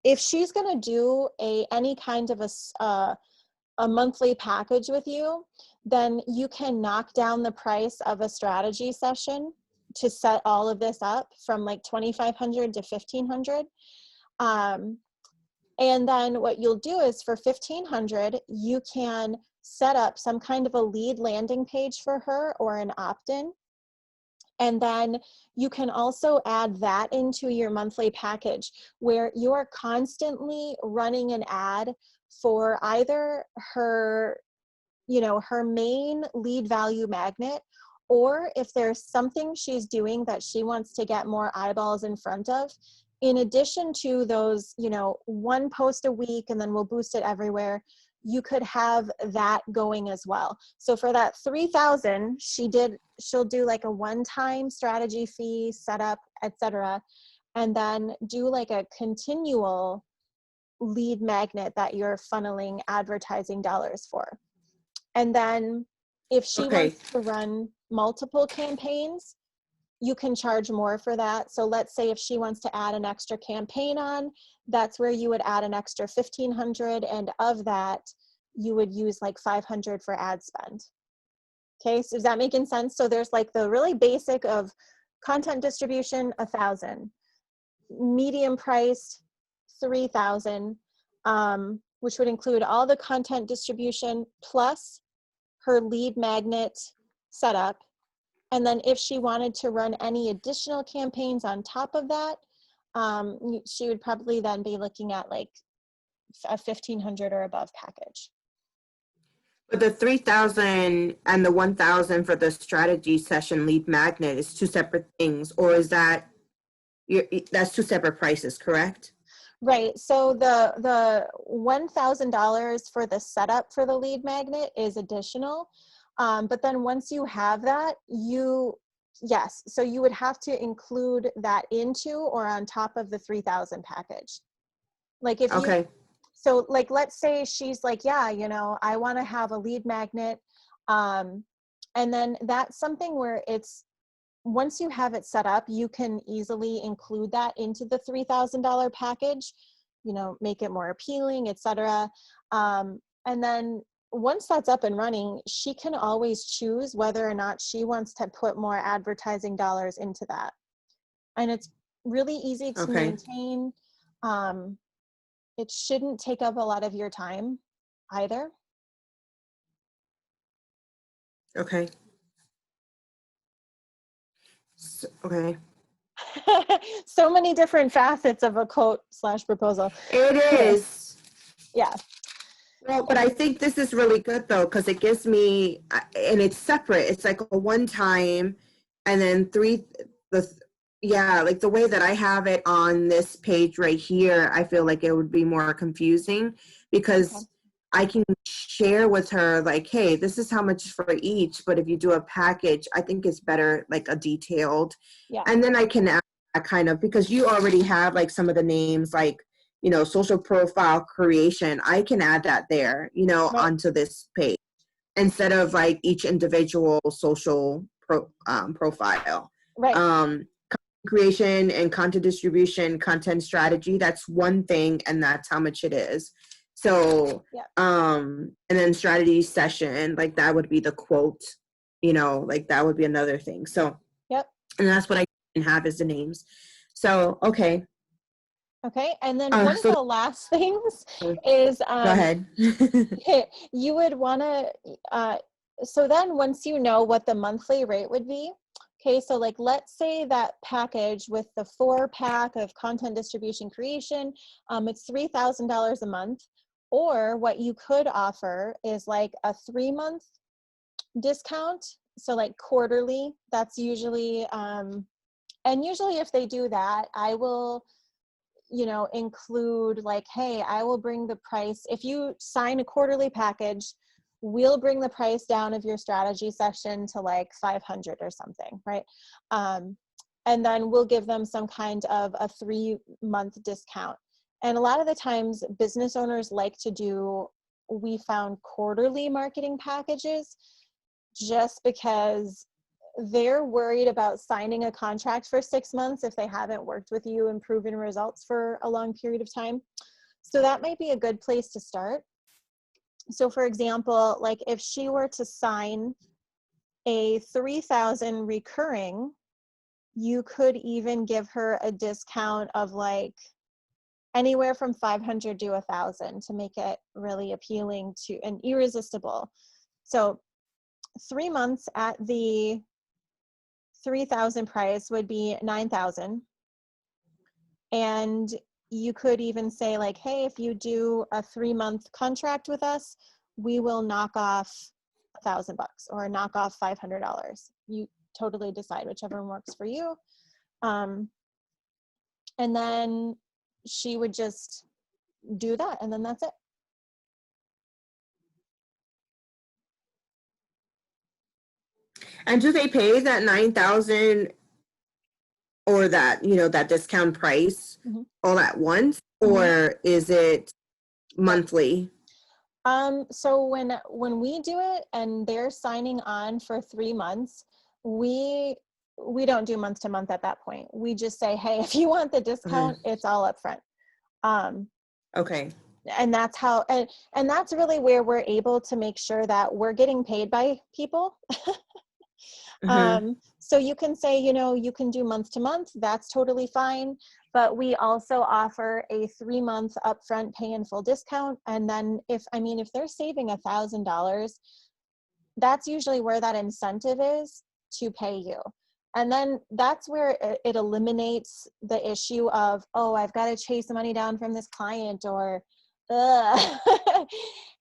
Speaker 1: if she's going to do any kind of a monthly package with you, then you can knock down the price of a strategy session to set all of this up from like 2,500 to 1,500. And then what you'll do is for 1,500, you can set up some kind of a lead landing page for her or an opt-in. And then you can also add that into your monthly package where you're constantly running an ad for either her, her main lead value magnet, or if there's something she's doing that she wants to get more eyeballs in front of, in addition to those, one post a week and then we'll boost it everywhere, you could have that going as well. So for that 3,000, she'll do like a one-time strategy fee, setup, etc., and then do like a continual lead magnet that you're funneling advertising dollars for. And then if she
Speaker 2: Okay.
Speaker 1: wants to run multiple campaigns, you can charge more for that. So let's say if she wants to add an extra campaign on, that's where you would add an extra 1,500, and of that you would use like 500 for ad spend. Okay, so is that making sense? So there's like the really basic of content distribution, 1,000, medium priced, 3,000, which would include all the content distribution plus her lead magnet setup. And then if she wanted to run any additional campaigns on top of that, she would probably then be looking at like a 1,500 or above package.
Speaker 2: But the 3,000 and the 1,000 for the strategy session lead magnet is two separate things, or is that that's two separate prices, correct?
Speaker 1: Right. So the $1,000 for the setup for the lead magnet is additional. But then once you have that, yes, so you would have to include that into or on top of the 3,000 package. Like if you,
Speaker 2: Okay.
Speaker 1: so like, let's say she's like, yeah, I want to have a lead magnet. And then that's something where once you have it set up, you can easily include that into the $3,000 package, make it more appealing, etc. And then once that's up and running, she can always choose whether or not she wants to put more advertising dollars into that. And it's really easy to
Speaker 2: Okay.
Speaker 1: maintain. It shouldn't take up a lot of your time either.
Speaker 2: Okay. Okay.
Speaker 1: So many different facets of a quote/proposal.
Speaker 2: It is.
Speaker 1: Yeah.
Speaker 2: Well, but I think this is really good though, because it gives me, and it's separate. It's like a one time, and then yeah, like the way that I have it on this page right here, I feel like it would be more confusing because
Speaker 1: Okay.
Speaker 2: I can share with her like, hey, this is how much for each, but if you do a package, I think it's better like a detailed.
Speaker 1: Yeah.
Speaker 2: And then I can add that kind of, because you already have like some of the names like, social profile creation, I can add that there,
Speaker 1: Right.
Speaker 2: onto this page instead of like each individual social profile.
Speaker 1: Right.
Speaker 2: Content creation and content distribution, content strategy, that's one thing, and that's how much it is. So,
Speaker 1: Yeah.
Speaker 2: And then strategy session, like that would be the quote, like that would be another thing. So,
Speaker 1: Yep.
Speaker 2: and that's what I can have is the names. So, okay.
Speaker 1: Okay, and then one of the last things is
Speaker 2: go ahead.
Speaker 1: you would want to, so then once you know what the monthly rate would be, okay, so like let's say that package with the 4-pack of content distribution creation, it's $3,000 a month. Or what you could offer is like a 3-month discount. So like quarterly, that's usually, and usually if they do that, I will, include like, hey, I will bring the price. If you sign a quarterly package, we'll bring the price down of your strategy session to like 500 or something, right? And then we'll give them some kind of a 3-month discount. And a lot of the times business owners like to do, we found, quarterly marketing packages, just because they're worried about signing a contract for 6 months if they haven't worked with you and proven results for a long period of time. So that might be a good place to start. So for example, like if she were to sign a 3,000 recurring, you could even give her a discount of like anywhere from 500 to 1,000 to make it really appealing to and irresistible. So 3 months at the 3,000 price would be 9,000. And you could even say like, hey, if you do a 3-month contract with us, we will knock off $1,000 or knock off $500. You totally decide whichever one works for you. And then she would just do that, and then that's it.
Speaker 2: And do they pay that 9,000 or that, that discount price all at once, or is it monthly?
Speaker 1: So when we do it and they're signing on for 3 months, we don't do month to month at that point. We just say, hey, if you want the discount, it's all up front.
Speaker 2: Okay.
Speaker 1: And that's how, and that's really where we're able to make sure that we're getting paid by people. So you can say, you can do month to month, that's totally fine. But we also offer a 3-month upfront pay in full discount. And then if they're saving $1,000, that's usually where that incentive is to pay you. And then that's where it eliminates the issue of, oh, I've got to chase the money down from this client, or,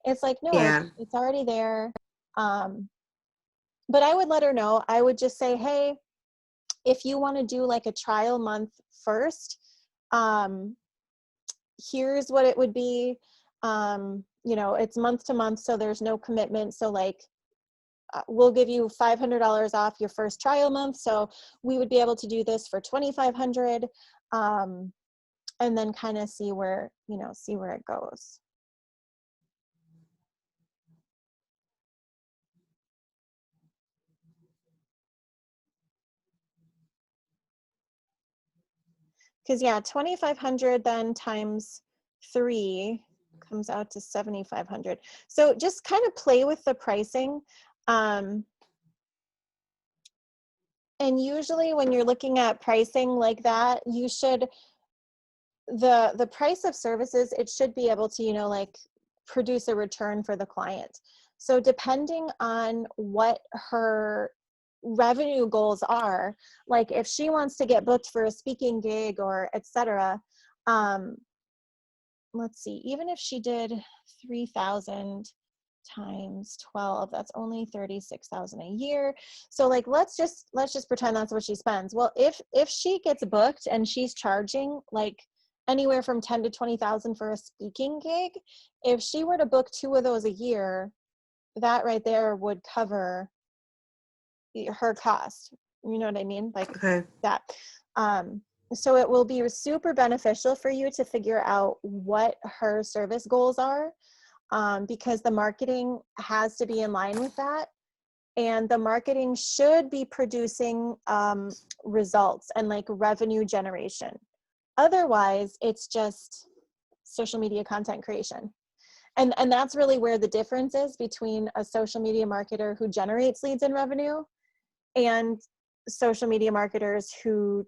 Speaker 1: it's like, no, it's already there. But I would let her know. I would just say, hey, if you want to do like a trial month first, here's what it would be. It's month to month, so there's no commitment. So like, we'll give you $500 off your first trial month. So we would be able to do this for $2,500, and then kind of see where it goes. Because 2,500 then times 3 comes out to 7,500. So just kind of play with the pricing. And usually when you're looking at pricing like that, you should, the price of services, it should be able to, like produce a return for the client. So depending on what her revenue goals are, like if she wants to get booked for a speaking gig or etc., let's see, even if she did 3,000 times 12, that's only 36,000 a year. So like, let's just pretend that's what she spends. Well, if she gets booked and she's charging like anywhere from 10 to 20,000 for a speaking gig, if she were to book 2 of those a year, that right there would cover her cost. You know what I mean? Like that. So it will be super beneficial for you to figure out what her service goals are, because the marketing has to be in line with that. And the marketing should be producing results and like revenue generation. Otherwise, it's just social media content creation. And that's really where the difference is between a social media marketer who generates leads and revenue and social media marketers who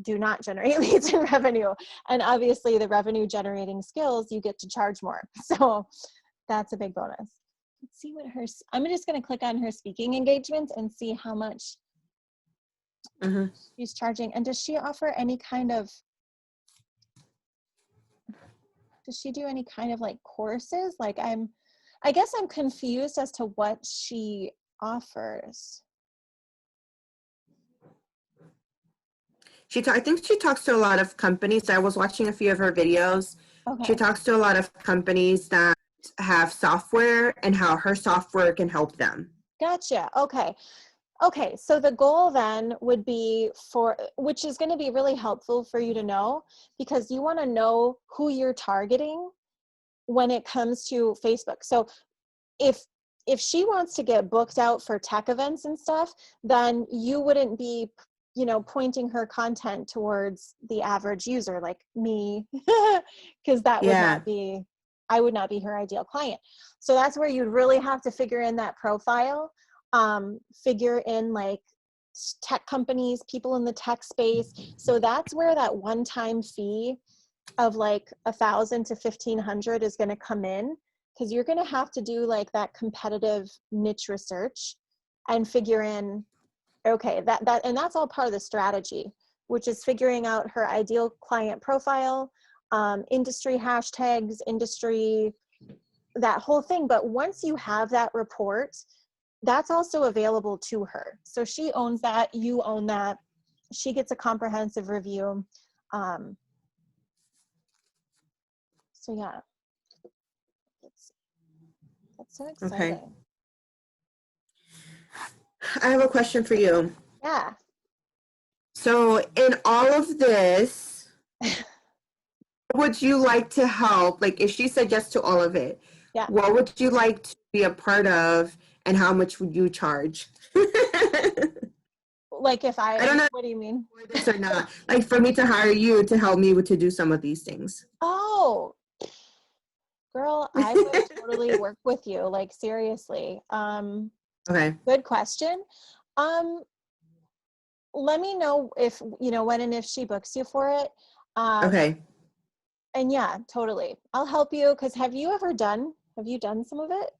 Speaker 1: do not generate leads and revenue. And obviously the revenue generating skills, you get to charge more. So that's a big bonus. Let's see what I'm just going to click on her speaking engagements and see how much she's charging. And does she offer any kind of, does she do any kind of like courses? Like I guess I'm confused as to what she offers.
Speaker 2: I think she talks to a lot of companies. I was watching a few of her videos. She
Speaker 1: Okay.
Speaker 2: talks to a lot of companies that have software and how her software can help them.
Speaker 1: Gotcha. Okay. Okay. So the goal then would be which is going to be really helpful for you to know, because you want to know who you're targeting when it comes to Facebook. So if she wants to get booked out for tech events and stuff, then you wouldn't be, pointing her content towards the average user like me, because
Speaker 2: Yeah.
Speaker 1: I would not be her ideal client. So that's where you'd really have to figure in that profile, figure in like tech companies, people in the tech space. So that's where that one-time fee of like 1,000 to 1,500 is going to come in, because you're going to have to do like that competitive niche research and figure in, okay, and that's all part of the strategy, which is figuring out her ideal client profile, industry hashtags, industry, that whole thing. But once you have that report, that's also available to her. So she owns that, you own that. She gets a comprehensive review. So yeah, that's so
Speaker 2: Okay.
Speaker 1: exciting.
Speaker 2: I have a question for you.
Speaker 1: Yeah.
Speaker 2: So in all of this, would you like to help? Like if she said yes to all of it,
Speaker 1: Yeah.
Speaker 2: what would you like to be a part of and how much would you charge?
Speaker 1: Like
Speaker 2: I don't know
Speaker 1: what do you mean?
Speaker 2: if this or not. Like for me to hire you to help me to do some of these things.
Speaker 1: Oh, girl, I would totally work with you. Like seriously.
Speaker 2: Okay.
Speaker 1: Good question. Um, Let me know if, when and if she books you for it.
Speaker 2: Okay.
Speaker 1: And yeah, totally. I'll help you, because have you done some of it?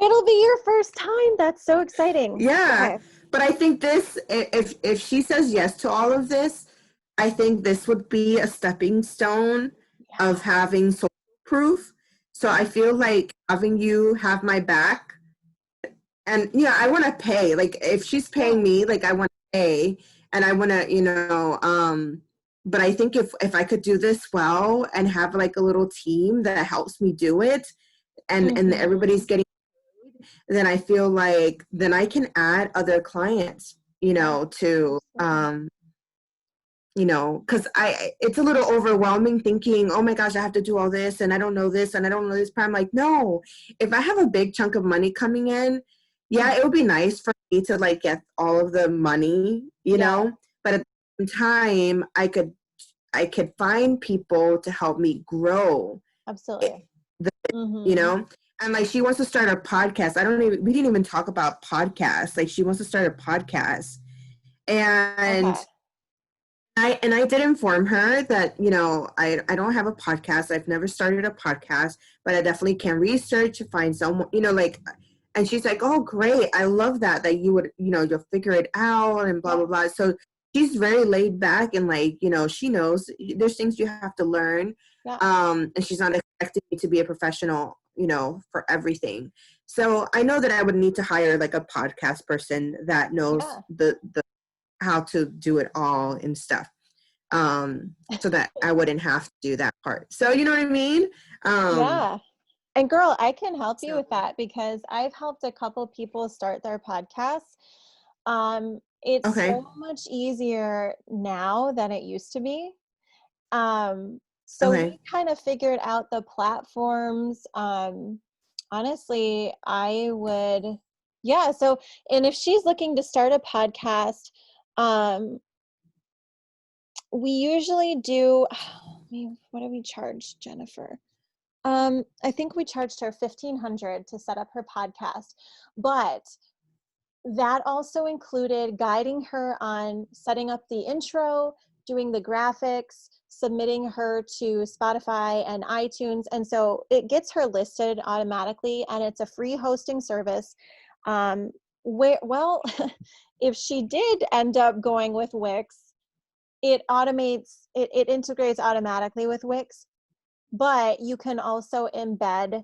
Speaker 1: It'll be your first time. That's so exciting.
Speaker 2: Yeah.
Speaker 1: Okay.
Speaker 2: But I think this, if she says yes to all of this, I think this would be a stepping stone of
Speaker 1: Yeah.
Speaker 2: having social proof. So I feel like having you have my back, and yeah, I want to pay. Like if she's
Speaker 1: Yeah.
Speaker 2: paying me, like I want to pay, and I want to, but I think if I could do this well and have like a little team that helps me do it, and everybody's
Speaker 1: Mhm.
Speaker 2: getting, then I feel like then I can add other clients,
Speaker 1: Yeah.
Speaker 2: to
Speaker 1: Absolutely.
Speaker 2: because it's a little overwhelming thinking, oh my gosh, I have to do all this and I don't know this and I don't know this. But I'm like, no, if I have a big chunk of money coming in, yeah, it would be nice for me to like get all of the money,
Speaker 1: Yeah.
Speaker 2: but at the same time, I could find people to help me grow
Speaker 1: Absolutely.
Speaker 2: it, the, you
Speaker 1: Mm-hmm.
Speaker 2: know, and like she wants to start a podcast. We didn't even talk about podcasts. Like she wants to start a podcast, and
Speaker 1: Okay.
Speaker 2: I did inform her that, I don't have a podcast. I've never started a podcast, but I definitely can research to find someone, like, and she's like, oh, great. I love that you would, you'll figure it out and blah,
Speaker 1: Yeah.
Speaker 2: blah, blah. So she's very laid back and like, she knows there's things you have to learn.
Speaker 1: Yeah.
Speaker 2: And she's not expecting me to be a professional, for everything. So I know that I would need to hire like a podcast person that knows
Speaker 1: Yeah.
Speaker 2: the how to do it all and stuff, so that I wouldn't have to do that part. So you know what I mean?
Speaker 1: Yeah. And girl, I can help you
Speaker 2: So
Speaker 1: with that, because I've helped a couple people start their podcasts. It's
Speaker 2: okay,
Speaker 1: so much easier now than it used to be. So
Speaker 2: okay,
Speaker 1: we kind of figured out the platforms. Honestly, I would, yeah. So, and if she's looking to start a podcast, um, we usually do, what do we charge Jennifer? I think we charged her 1,500 to set up her podcast, but that also included guiding her on setting up the intro, doing the graphics, submitting her to Spotify and iTunes. And so it gets her listed automatically, and it's a free hosting service. Well, if she did end up going with Wix, it automates, it integrates automatically with Wix, but you can also embed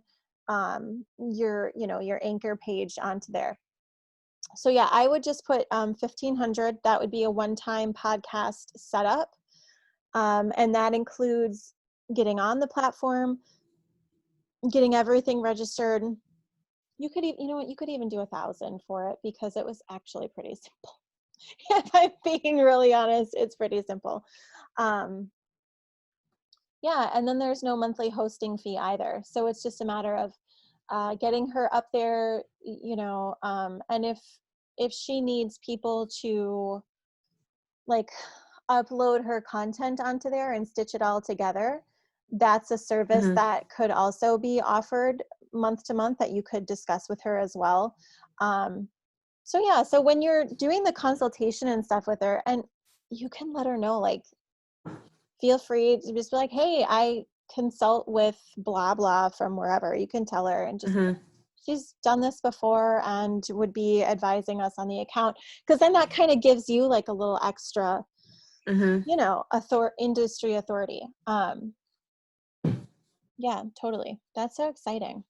Speaker 1: your anchor page onto there. So yeah, I would just put 1,500. That would be a one-time podcast setup. And that includes getting on the platform, getting everything registered. You could even, you know what, you could even do 1,000 for it because it was actually pretty simple. If I'm being really honest, it's pretty simple. Yeah, and then there's no monthly hosting fee either. So it's just a matter of getting her up there, and if she needs people to like upload her content onto there and stitch it all together, that's a service
Speaker 2: Mm-hmm.
Speaker 1: that could also be offered month to month that you could discuss with her as well. So yeah, so when you're doing the consultation and stuff with her, and you can let her know, like, feel free to just be like, hey, I consult with blah blah from wherever. You can tell her and just,
Speaker 2: Mm-hmm.
Speaker 1: she's done this before and would be advising us on the account, because then that kind of gives you like a little extra,
Speaker 2: Mm-hmm.
Speaker 1: industry authority. Yeah, totally. That's so exciting.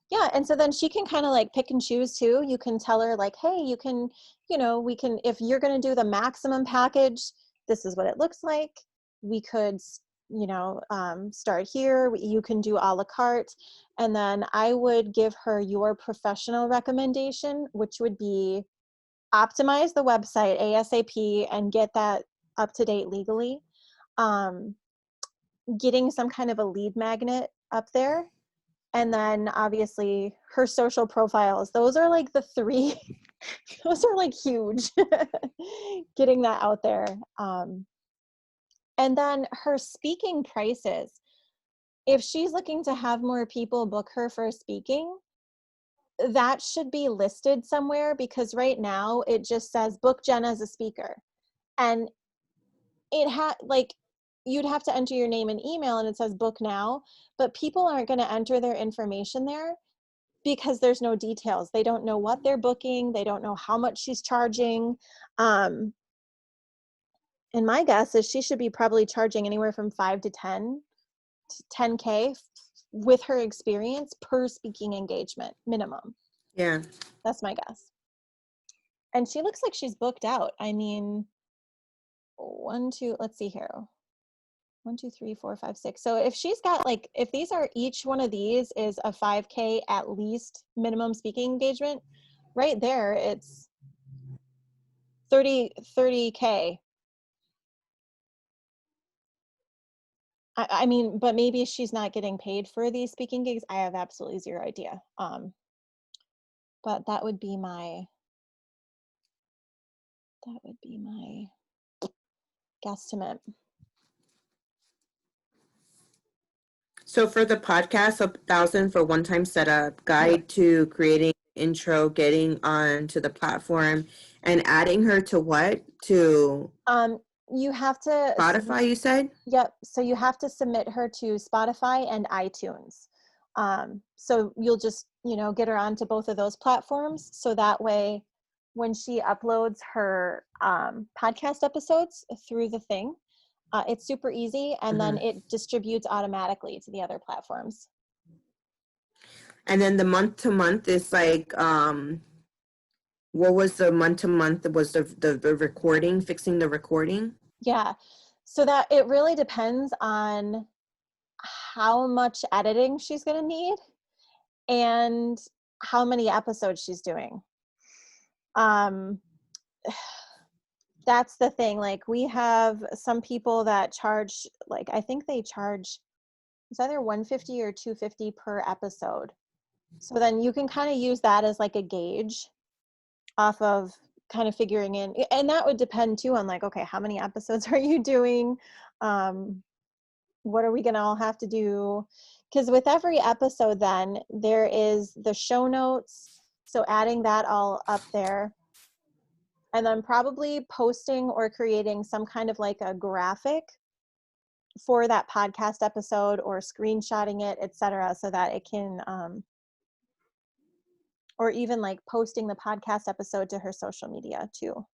Speaker 1: Yeah, and so then she can kind of like pick and choose too. You can tell her like, hey, you can, we can, if you're going to do the maximum package, this is what it looks like. We could, start here. You can do a la carte. And then I would give her your professional recommendation, which would be optimize the website ASAP and get that up to date legally. Getting some kind of a lead magnet up there. And then obviously her social profiles, those are like the three, those are like huge, getting that out there. And then her speaking prices, if she's looking to have more people book her for speaking, that should be listed somewhere, because right now it just says book Jen as a speaker. And it you'd have to enter your name and email and it says book now, but people aren't going to enter their information there because there's no details. They don't know what they're booking. They don't know how much she's charging. And my guess is she should be probably charging anywhere from 5 to 10K with her experience per speaking engagement minimum.
Speaker 2: Yeah.
Speaker 1: That's my guess. And she looks like she's booked out. I mean, let's see here. 1, 2, 3, 4, 5, 6. So if she's got if each one of these is a 5K at least minimum speaking engagement, right there, it's 30K. I mean, but maybe she's not getting paid for these speaking gigs. I have absolutely zero idea. But that would be my guesstimate.
Speaker 2: So for the podcast, 1,000 for one-time setup,
Speaker 1: Yep.
Speaker 2: guide to creating intro, getting onto the platform, and adding her to what? To
Speaker 1: You have to
Speaker 2: Spotify, you said?
Speaker 1: Yep. So you have to submit her to Spotify and iTunes. So you'll just, get her onto both of those platforms. So that way, when she uploads her podcast episodes through the thing, it's super easy. And then
Speaker 2: Mm-hmm.
Speaker 1: it distributes automatically to the other platforms.
Speaker 2: And then the month-to-month is what was the month-to-month? Was the recording, fixing the recording?
Speaker 1: Yeah. So that it really depends on how much editing she's going to need and how many episodes she's doing. That's the thing. Like, we have some people that charge, I think they charge, it's either 150 or 250 per episode. So then you can kind of use that as like a gauge off of kind of figuring in, and that would depend too on okay, how many episodes are you doing? What are we going to all have to do? Because with every episode, then there is the show notes. So adding that all up there. And then probably posting or creating some kind of a graphic for that podcast episode, or screenshotting it, etc., so that it can, or even posting the podcast episode to her social media too.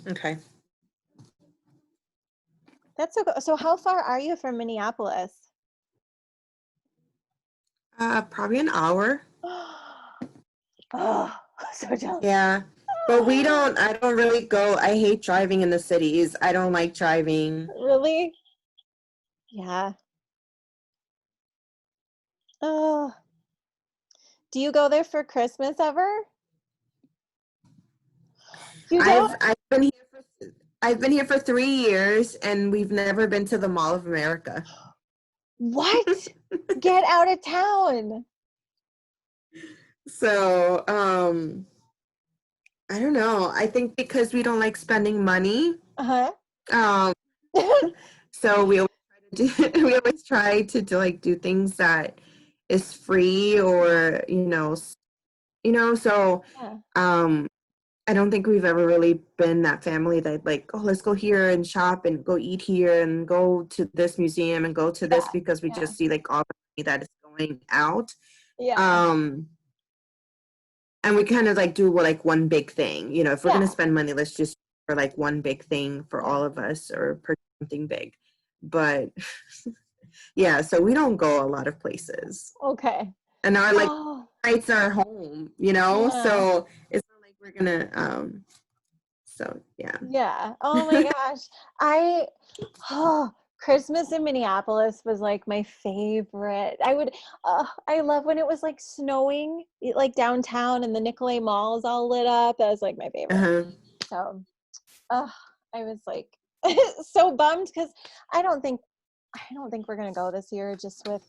Speaker 2: Okay.
Speaker 1: That's so cool. So how far are you from Minneapolis?
Speaker 2: Probably an hour.
Speaker 1: Oh, so jealous.
Speaker 2: Yeah. But I don't really go. I hate driving in the cities. I don't like driving.
Speaker 1: Really? Yeah. Oh, do you go there for Christmas ever? You don't?
Speaker 2: I've been here for 3 years and we've never been to the Mall of America.
Speaker 1: What? Get out of town.
Speaker 2: So, I don't know. I think because we don't like spending money.
Speaker 1: Uh-huh.
Speaker 2: Um, so we always try to do things that is free or, so
Speaker 1: Yeah.
Speaker 2: I don't think we've ever really been that family that like, oh, let's go here and shop and go eat here and go to this museum and go to this
Speaker 1: Yeah.
Speaker 2: because we
Speaker 1: Yeah.
Speaker 2: just see like all the money that is going out.
Speaker 1: Yeah.
Speaker 2: Um, and we kind of like do like one big thing, if we're
Speaker 1: Yeah.
Speaker 2: gonna spend money, let's just for like one big thing for
Speaker 1: Yeah.
Speaker 2: all of us or purchase something big. But yeah, so we don't go a lot of places.
Speaker 1: Okay.
Speaker 2: And our like
Speaker 1: Oh,
Speaker 2: nights are home,
Speaker 1: yeah.
Speaker 2: so it's not like we're gonna so yeah.
Speaker 1: Yeah. Oh my gosh. I oh, Christmas in Minneapolis was like my favorite. I love when it was like snowing, like downtown and the Nicolay Mall is all lit up. That was like my favorite.
Speaker 2: Uh-huh.
Speaker 1: So, I was like so bummed because I don't think we're gonna go this year just with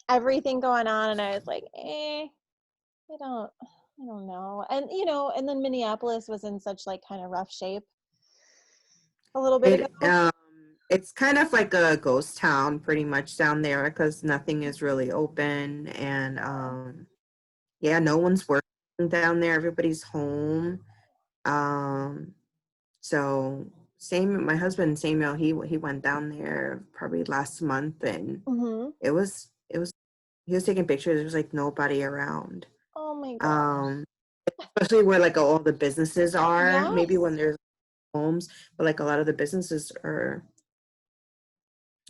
Speaker 1: everything going on. And I was like, I don't know. And and then Minneapolis was in such like kind of rough shape a little bit ago.
Speaker 2: It's kind of like a ghost town pretty much down there because nothing is really open and yeah, no one's working down there. Everybody's home. Um, so same, my husband, Samuel, he went down there probably last month and
Speaker 1: Mm-hmm.
Speaker 2: it was he was taking pictures. There was like nobody around.
Speaker 1: Oh my god.
Speaker 2: Um, especially where like all the businesses are. Maybe
Speaker 1: Yes.
Speaker 2: when there's homes, but like a lot of the businesses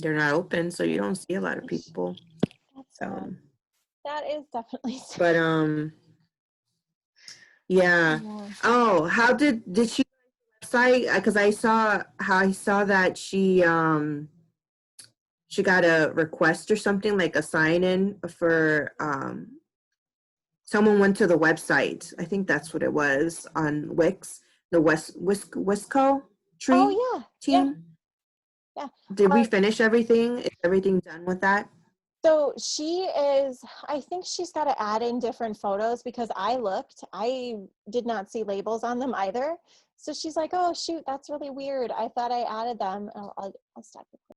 Speaker 2: they're not open, so you don't see a lot of people.
Speaker 1: That's
Speaker 2: So,
Speaker 1: sad. That is definitely sad.
Speaker 2: but yeah.
Speaker 1: Yeah.
Speaker 2: Oh, how did she website? Because I saw that she got a request or something like a sign in for someone went to the website. I think that's what it was on Wix, the Wisco
Speaker 1: Oh
Speaker 2: tree
Speaker 1: yeah. Yeah.
Speaker 2: team.
Speaker 1: Yeah.
Speaker 2: Did we
Speaker 1: Um,
Speaker 2: finish everything? Is everything done with that?
Speaker 1: so I think she's got to add in different photos because I did not see labels on them either. So she's like, oh shoot, that's really weird. I thought I added them. I'll stop recording.